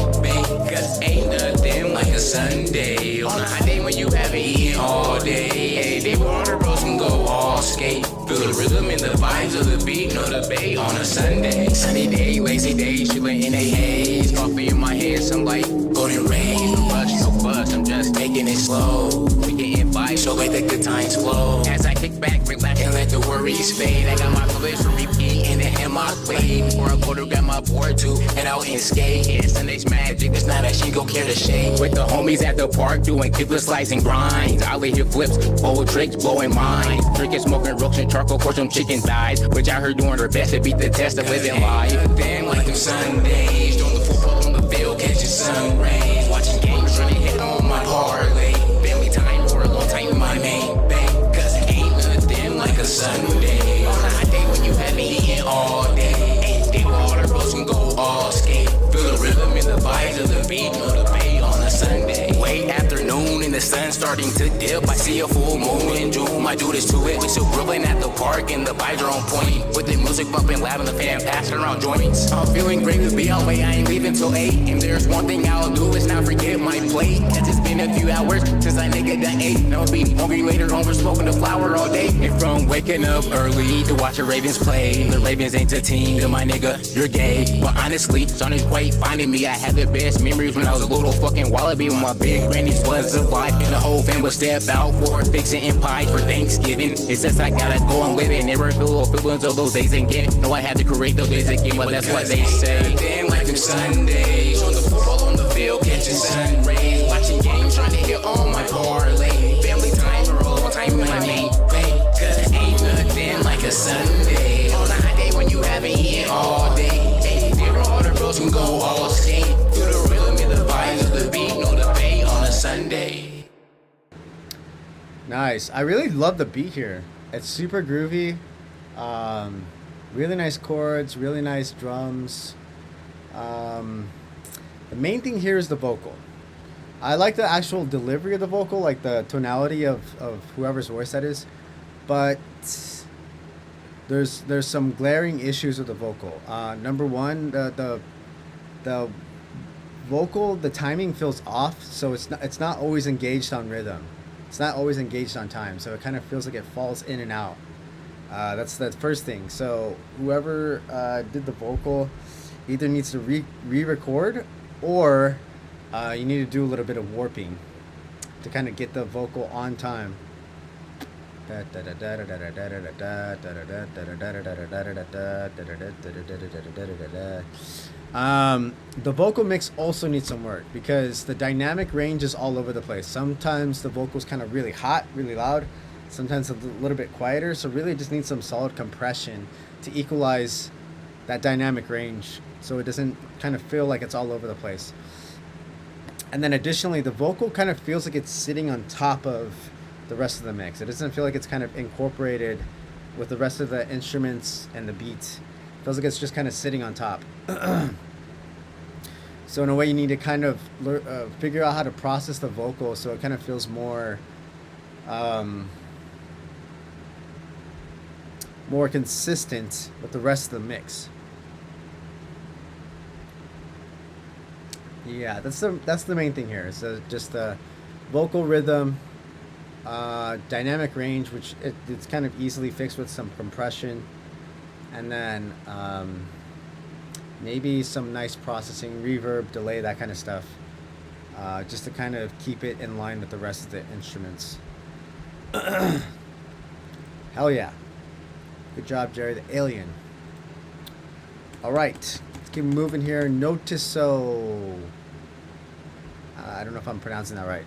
Cause ain't nothing like a Sunday. On a hot day when you haven't eaten all day. Hey, they water bros can go all skate. Feel the rhythm and the vibes of the beat. No debate on a Sunday. Sunny day, lazy day, chillin' in a haze. Coffee in my head, some like golden rays. No rush, no fuss, I'm just taking it slow. We getting by, so let the good times flow. As I kick back, relax, and let the worries fade. I got my playlist for repeat and it in my plate. Before I go to grab my board too, and out and skate. Yeah, Sunday's magic, it's not that she gon' care to shake. With the homies at the park doing kickless slides and grinds. I lay here flips, old tricks, blowing minds. Drinking, smoking, rooks, and charcoal for some chicken thighs. Which I heard doing her best to beat the test of living life. Damn, like them Sundays, doing the football on the field, catching sun rays. Watching games, trying to hit on my parlay. Family time for a long time with my main babe. Cause ain't nothing like a Sunday. On a hot day when you haven't eaten all day. Ain't day water bros can go all skate. Feel the rhythm and the vibes of the beat. Motivate on a Sunday. Late afternoon and the sun starting to dip. I see a full moon in June. I do this to it. We still grilling at the park and the vibes are on point. With the music bumping loud and the fan passing around joints. I'm feeling great to be away. I ain't leaving till 8. And there's one thing I'll do is not forget my plate. Cause it's been a few hours since I nigga done ate. I'll be hungry later on for smoking the flower all day. And from waking up early to watch the Ravens play. The Ravens ain't a team, to my nigga, you're gay. But honestly, it's on his way finding me. I had the best memories when I was a little fucking wallaby. When my big grannies was alive. life and the whole fam will step out for fixing empires for Thanksgiving. It says I gotta go and live it. Never feel feelings of those days again. No, I had to create those days again, but that's what they say. Damn, like them Sundays on the football on the field, catching sun rays, watching games, trying to hit all my parlay. Family time for all time, my main pay. Cause ain't nothing like a Sunday on a hot day when you haven't eaten all day. Hey, there all the bros can go all skate. Feel the rhythm and the vibes of the beat, no debate on a Sunday. Nice. I really love the beat here. It's super groovy. Really nice chords, really nice drums. The main thing here is the vocal. I like the actual delivery of the vocal, like the tonality of whoever's voice that is. But there's some glaring issues with the vocal. Number one, the vocal, the timing feels off, so it's not always engaged on rhythm. It's not always engaged on time, so it kind of feels like it falls in and out. That's the first thing. So whoever did the vocal either needs to re-record, or you need to do a little bit of warping to kind of get the vocal on time. The vocal mix also needs some work because the dynamic range is all over the place. Sometimes the vocal's kind of really hot, really loud. Sometimes a little bit quieter. So really just needs some solid compression to equalize that dynamic range so it doesn't kind of feel like it's all over the place. And then additionally, the vocal kind of feels like it's sitting on top of the rest of the mix. It doesn't feel like it's kind of incorporated with the rest of the instruments and the beats. It feels like it's just kind of sitting on top. So in a way, you need to kind of figure out how to process the vocal so it kind of feels more more consistent with the rest of the mix. Yeah, that's the main thing here. It's just the vocal rhythm, dynamic range, which it's kind of easily fixed with some compression, and then maybe some nice processing, reverb, delay, that kind of stuff, just to kind of keep it in line with the rest of the instruments. Hell yeah. Good job, Jerry the Alien. All right, let's keep moving here. Notiso. I don't know if I'm pronouncing that right.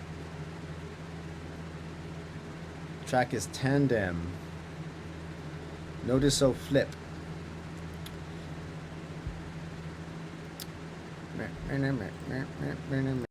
Track is Tandem. Notiso Flip. Everybody in the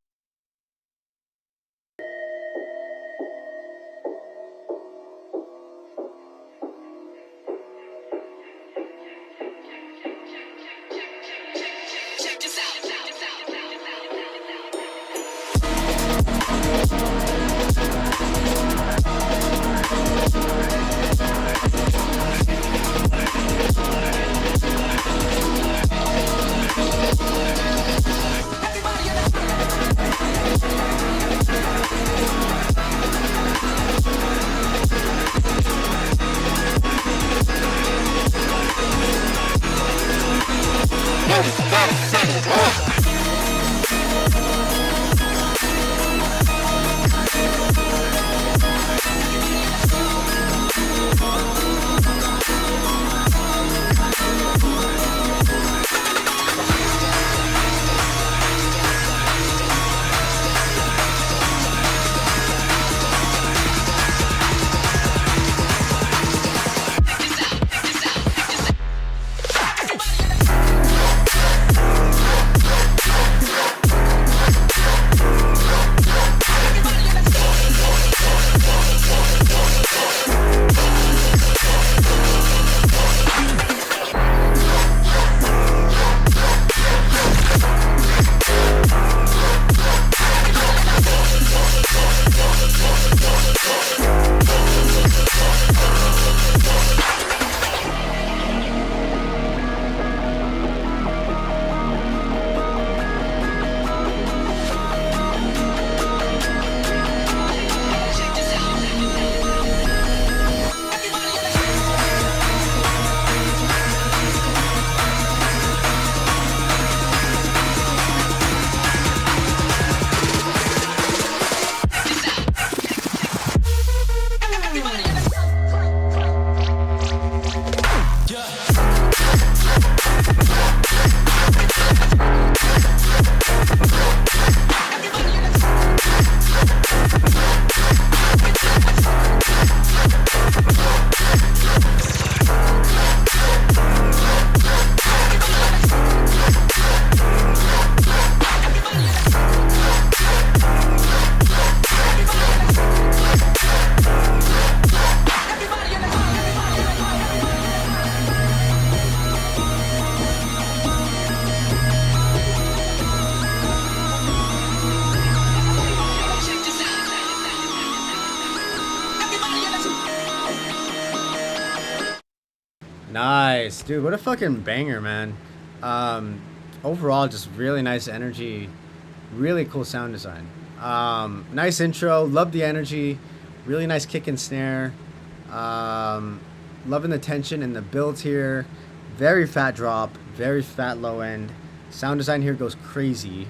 Nice, dude. What a fucking banger, man. Overall, just really nice energy. Really cool sound design. Nice intro. Love the energy. Really nice kick and snare. Loving the tension and the build here. Very fat drop. Very fat low end. Sound design here goes crazy.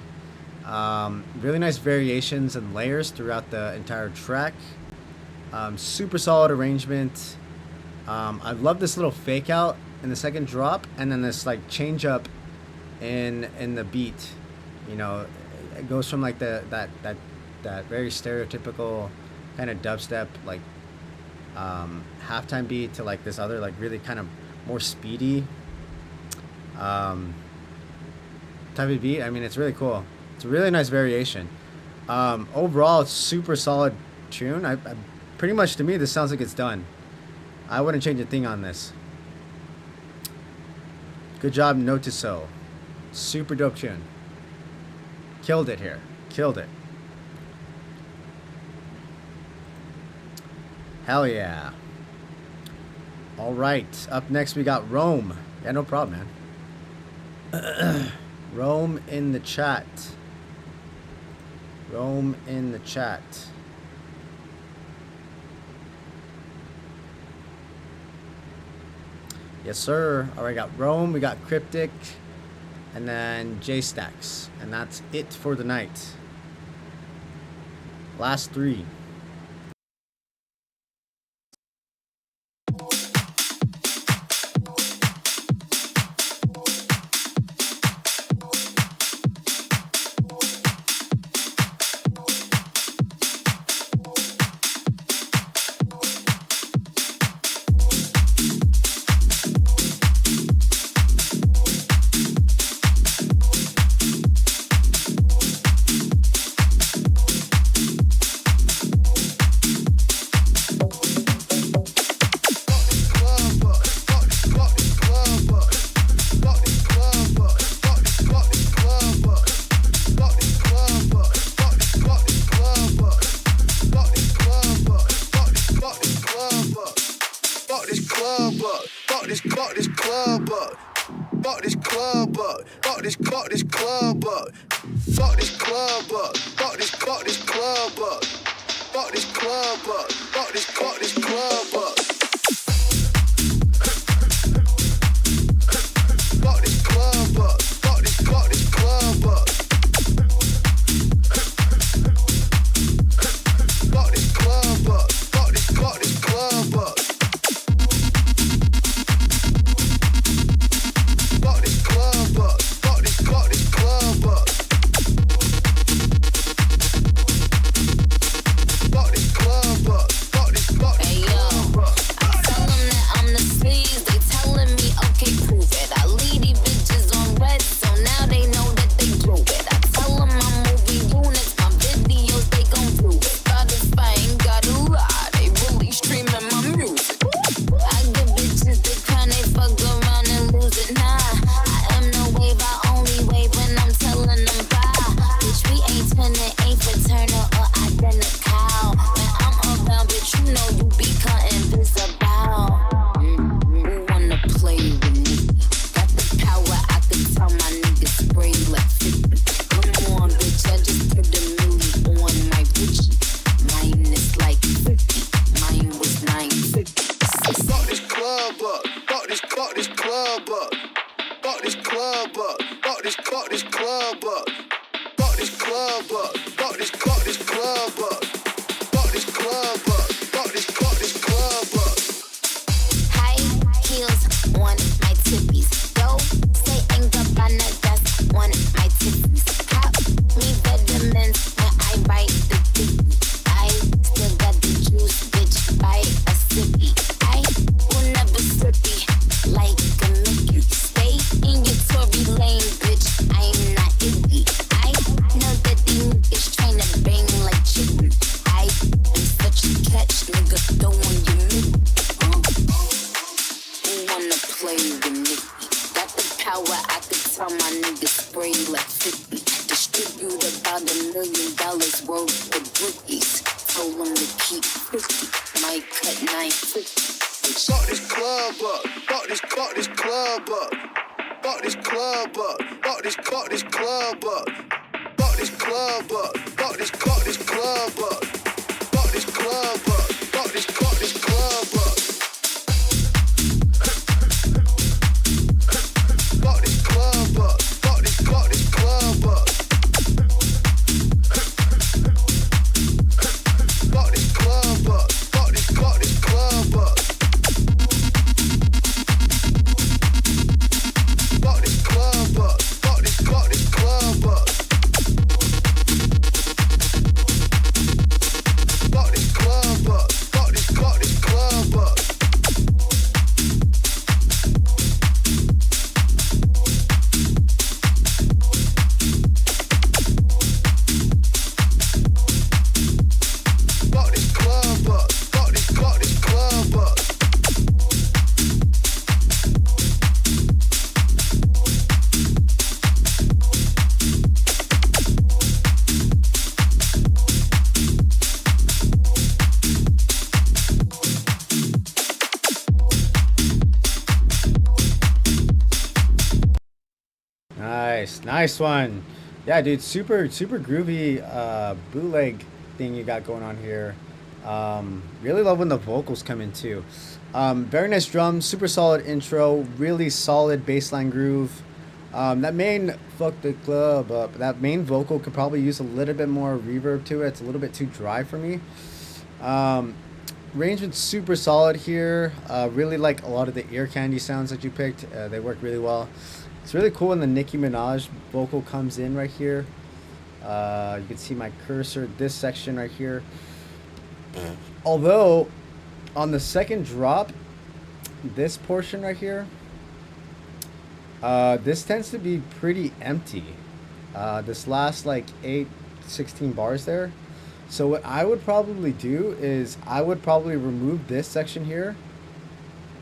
Really nice variations and layers throughout the entire track. Super solid arrangement. I love this little fake out in the second drop, and then this like change up in the beat. You know, it goes from like that very stereotypical kind of dubstep like halftime beat to like this other like really kind of more speedy type of beat. I mean, it's really cool. It's a really nice variation. Overall, it's super solid tune. I pretty much, to me, this sounds like it's done. I wouldn't change a thing on this. Good job, Note to So. Super dope tune. Killed it here. Killed it. Hell yeah. All right. Up next, we got Rome. Yeah, no problem, man. Rome in the chat. Rome in the chat. Yes, sir. All right, got Rome, we got Cryptic, and then J Stacks. And that's it for the night. Last three. Fuck this club up. club up. Fuck this club up. Fuck this club up. Fuck this club up. Fuck this club up. Fuck this club up. Fuck this club up. Fuck this club up. Fuck this club up. Fuck this club up. Fuck this club up. Fuck this club up. Fuck this club up. Fuck this club up. Fuck this club up. Fuck this club up. Fuck this club up. Nice one. Yeah, dude, super groovy bootleg thing you got going on here. Really love when the vocals come in too. Very nice drums, super solid intro, really solid bassline groove. That main fuck the club up. That main vocal could probably use a little bit more reverb to it. It's a little bit too dry for me. Arrangement's super solid here. Really like a lot of the ear candy sounds that you picked. They work really well. It's really cool when the Nicki Minaj vocal comes in right here. You can see my cursor, this section right here. Although, on the second drop, this portion right here, this tends to be pretty empty. This last like 16 bars there. So what I would probably do is I would probably remove this section here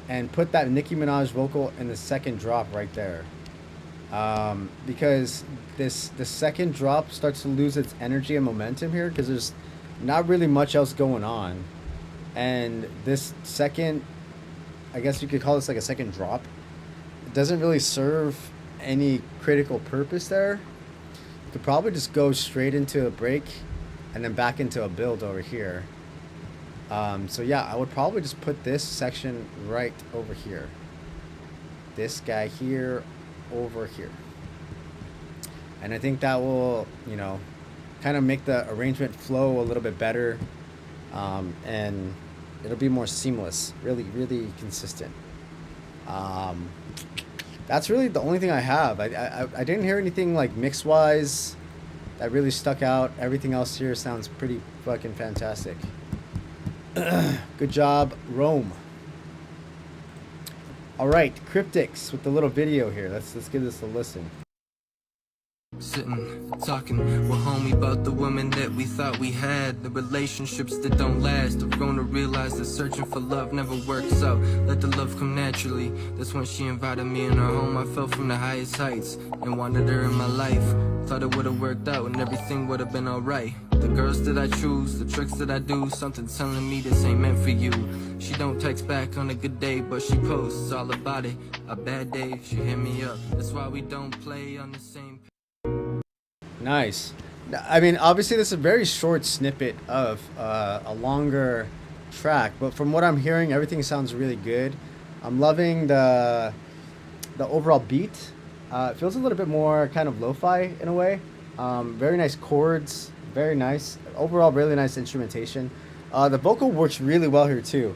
and put that Nicki Minaj vocal in the second drop right there. Because the second drop starts to lose its energy and momentum here because there's not really much else going on. And this second, I guess you could call this like a second drop, it doesn't really serve any critical purpose there. You could probably just go straight into a break and then back into a build over here. So yeah, I would probably just put this section right over here. This guy here over here. And I think that will, you know, kind of make the arrangement flow a little bit better. And it'll be more seamless, really consistent. That's really the only thing I have. I didn't hear anything like mix wise that really stuck out. Everything else here sounds pretty fucking fantastic. Good job, Rome. All right, Cryptics with the little video here. Let's give this a listen. Sitting, talking with homie about the women that we thought we had, the relationships that don't last. I've grown to realize that searching for love never works out. Let the love come naturally. That's when she invited me in her home. I fell from the highest heights and wanted her in my life. Thought it would have worked out and everything would have been alright. The girls that I choose, the tricks that I do, something telling me this ain't meant for you. She don't text back on a good day, but she posts all about it. A bad day, she hit me up. That's why we don't play on the same page. Nice. I mean, obviously this is a very short snippet of a longer track, but from what I'm hearing, everything sounds really good. I'm loving the overall beat. It feels a little bit more kind of lo-fi in a way. Very nice chords, very nice. Overall, really nice instrumentation. The vocal works really well here too.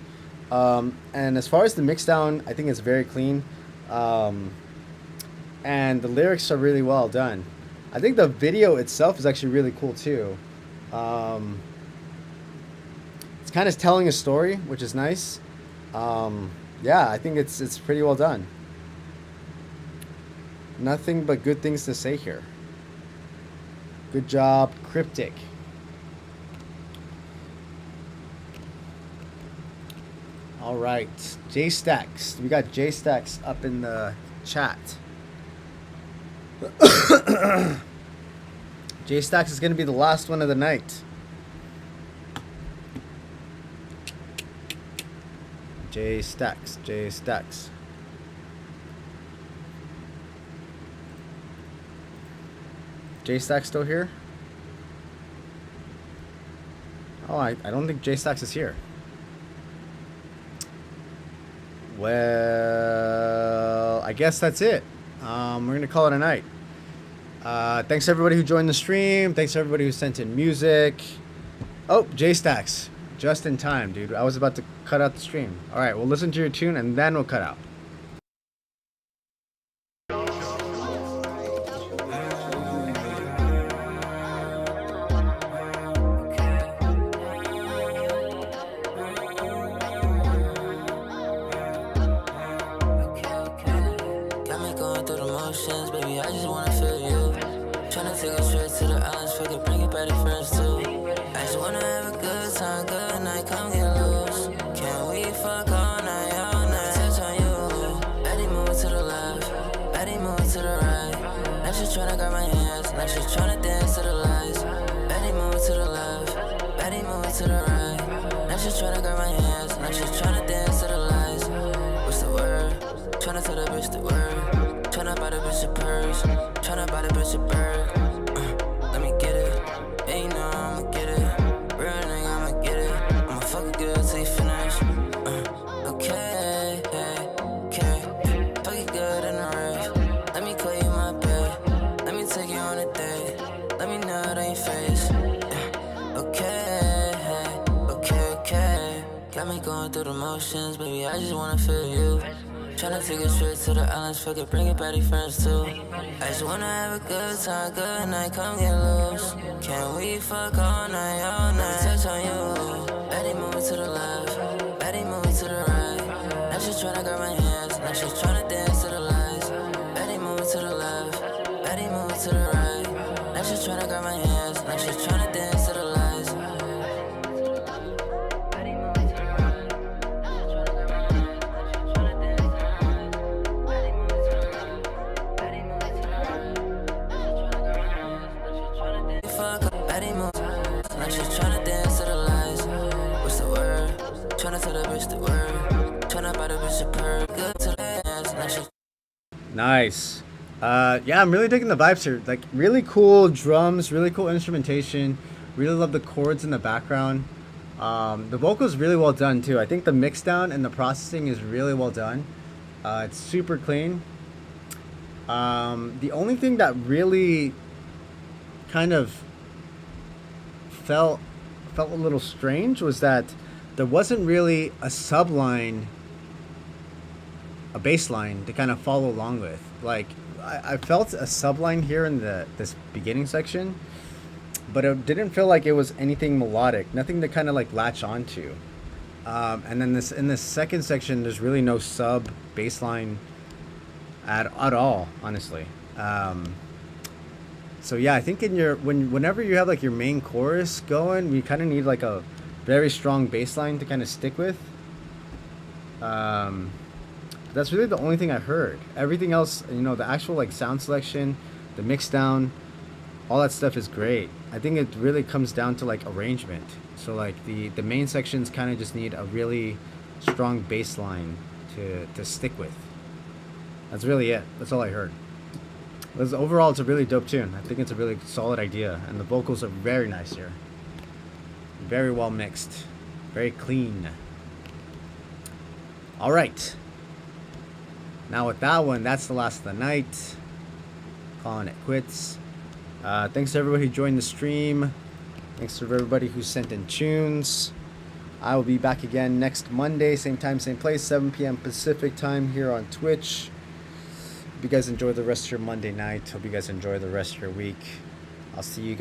And as far as the mix down, I think it's very clean. And the lyrics are really well done. I think the video itself is actually really cool too. It's kind of telling a story, which is nice. Yeah, I think it's pretty well done. Nothing but good things to say here. Good job, Cryptic. All right, J Stacks. We got J Stacks up in the chat. J Stacks is going to be the last one of the night. J Stacks, J Stacks. J-Stack still here? Oh, I don't think J-Stacks is here. Well, I guess that's it. We're going to call it a night. Thanks everybody who joined the stream. Thanks everybody who sent in music. Oh, J-Stacks. Just in time, dude. I was about to cut out the stream. All right, we'll listen to your tune and then we'll cut out. Got me going through the motions, baby. I just wanna feel you. Tryna take it straight to the islands, fuck it, bring it back to friends too. I just wanna have a good time, good night, come get loose. Can we fuck all night, touch on you? Betty moving to the left, Betty moving to the right. Now she's tryna grab my hands, now she's tryna dance to the lights. Betty moving to the left, Betty moving to the right. Now she's tryna grab my hands, now she's tryna dance to the lights. What's the word? Tryna tell the bitch the word. Tryna buy the bitch a purse. Tryna buy the bitch a bird. Let me get it. Yeah, you know I'ma get it. Real nigga, I'ma get it. I'ma fuck it good till you finish. Okay, okay. Fuck it good in the rave. Let me call you my babe. Let me take you on a date. Let me nut on your face. Okay, okay. Got me going through the motions, baby. I just wanna feel you. Tryna take it straight to the islands, fuck it, bring it back to friends too. I just wanna have a good time, good night, come get loose. Can we fuck all night, touch on you? Betty moving to the left, Betty moving to the right. Now she's tryna grab my hands, now she's tryna dance to the lights. Betty moving to the left, Betty moving to the right. Now she's tryna grab my hands, now she's tryna dance to the lights. Betty move, now she's tryna dance to the lights. What's the word? Tryna tell the bitch the word. Tryna buy the bitch a purr. Good to the dance, now she's Nice. Yeah, I'm really digging the vibes here. Like, really cool drums, really cool instrumentation. Really love the chords in the background. The vocals really well done too. I think the mix down and the processing is really well done. It's super clean. The only thing that really kind of felt a little strange was that there wasn't really a subline, a bass line to kind of follow along with. Like, I felt a subline here in this beginning section, but it didn't feel like it was anything melodic, nothing to kind of like latch onto. And then in this second section, there's really no sub bass line at all, honestly. So yeah, I think in your whenever you have like your main chorus going, you kind of need like a very strong bass line to kind of stick with. That's really the only thing I heard. Everything else, you know, the actual like sound selection, the mix down, all that stuff is great. I think it really comes down to like arrangement. So like the main sections kind of just need a really strong bass line to stick with. That's really it. That's all I heard. But overall, it's a really dope tune. I think it's a really solid idea, and the vocals are very nice here. Very well mixed, very clean. All right. Now with that one, that's the last of the night. Calling it quits. Thanks to everybody who joined the stream. Thanks to everybody who sent in tunes. I will be back again next Monday, same time, same place, 7 p.m. Pacific time here on Twitch. Hope you guys enjoy the rest of your Monday night. Hope you guys enjoy the rest of your week. I'll see you guys.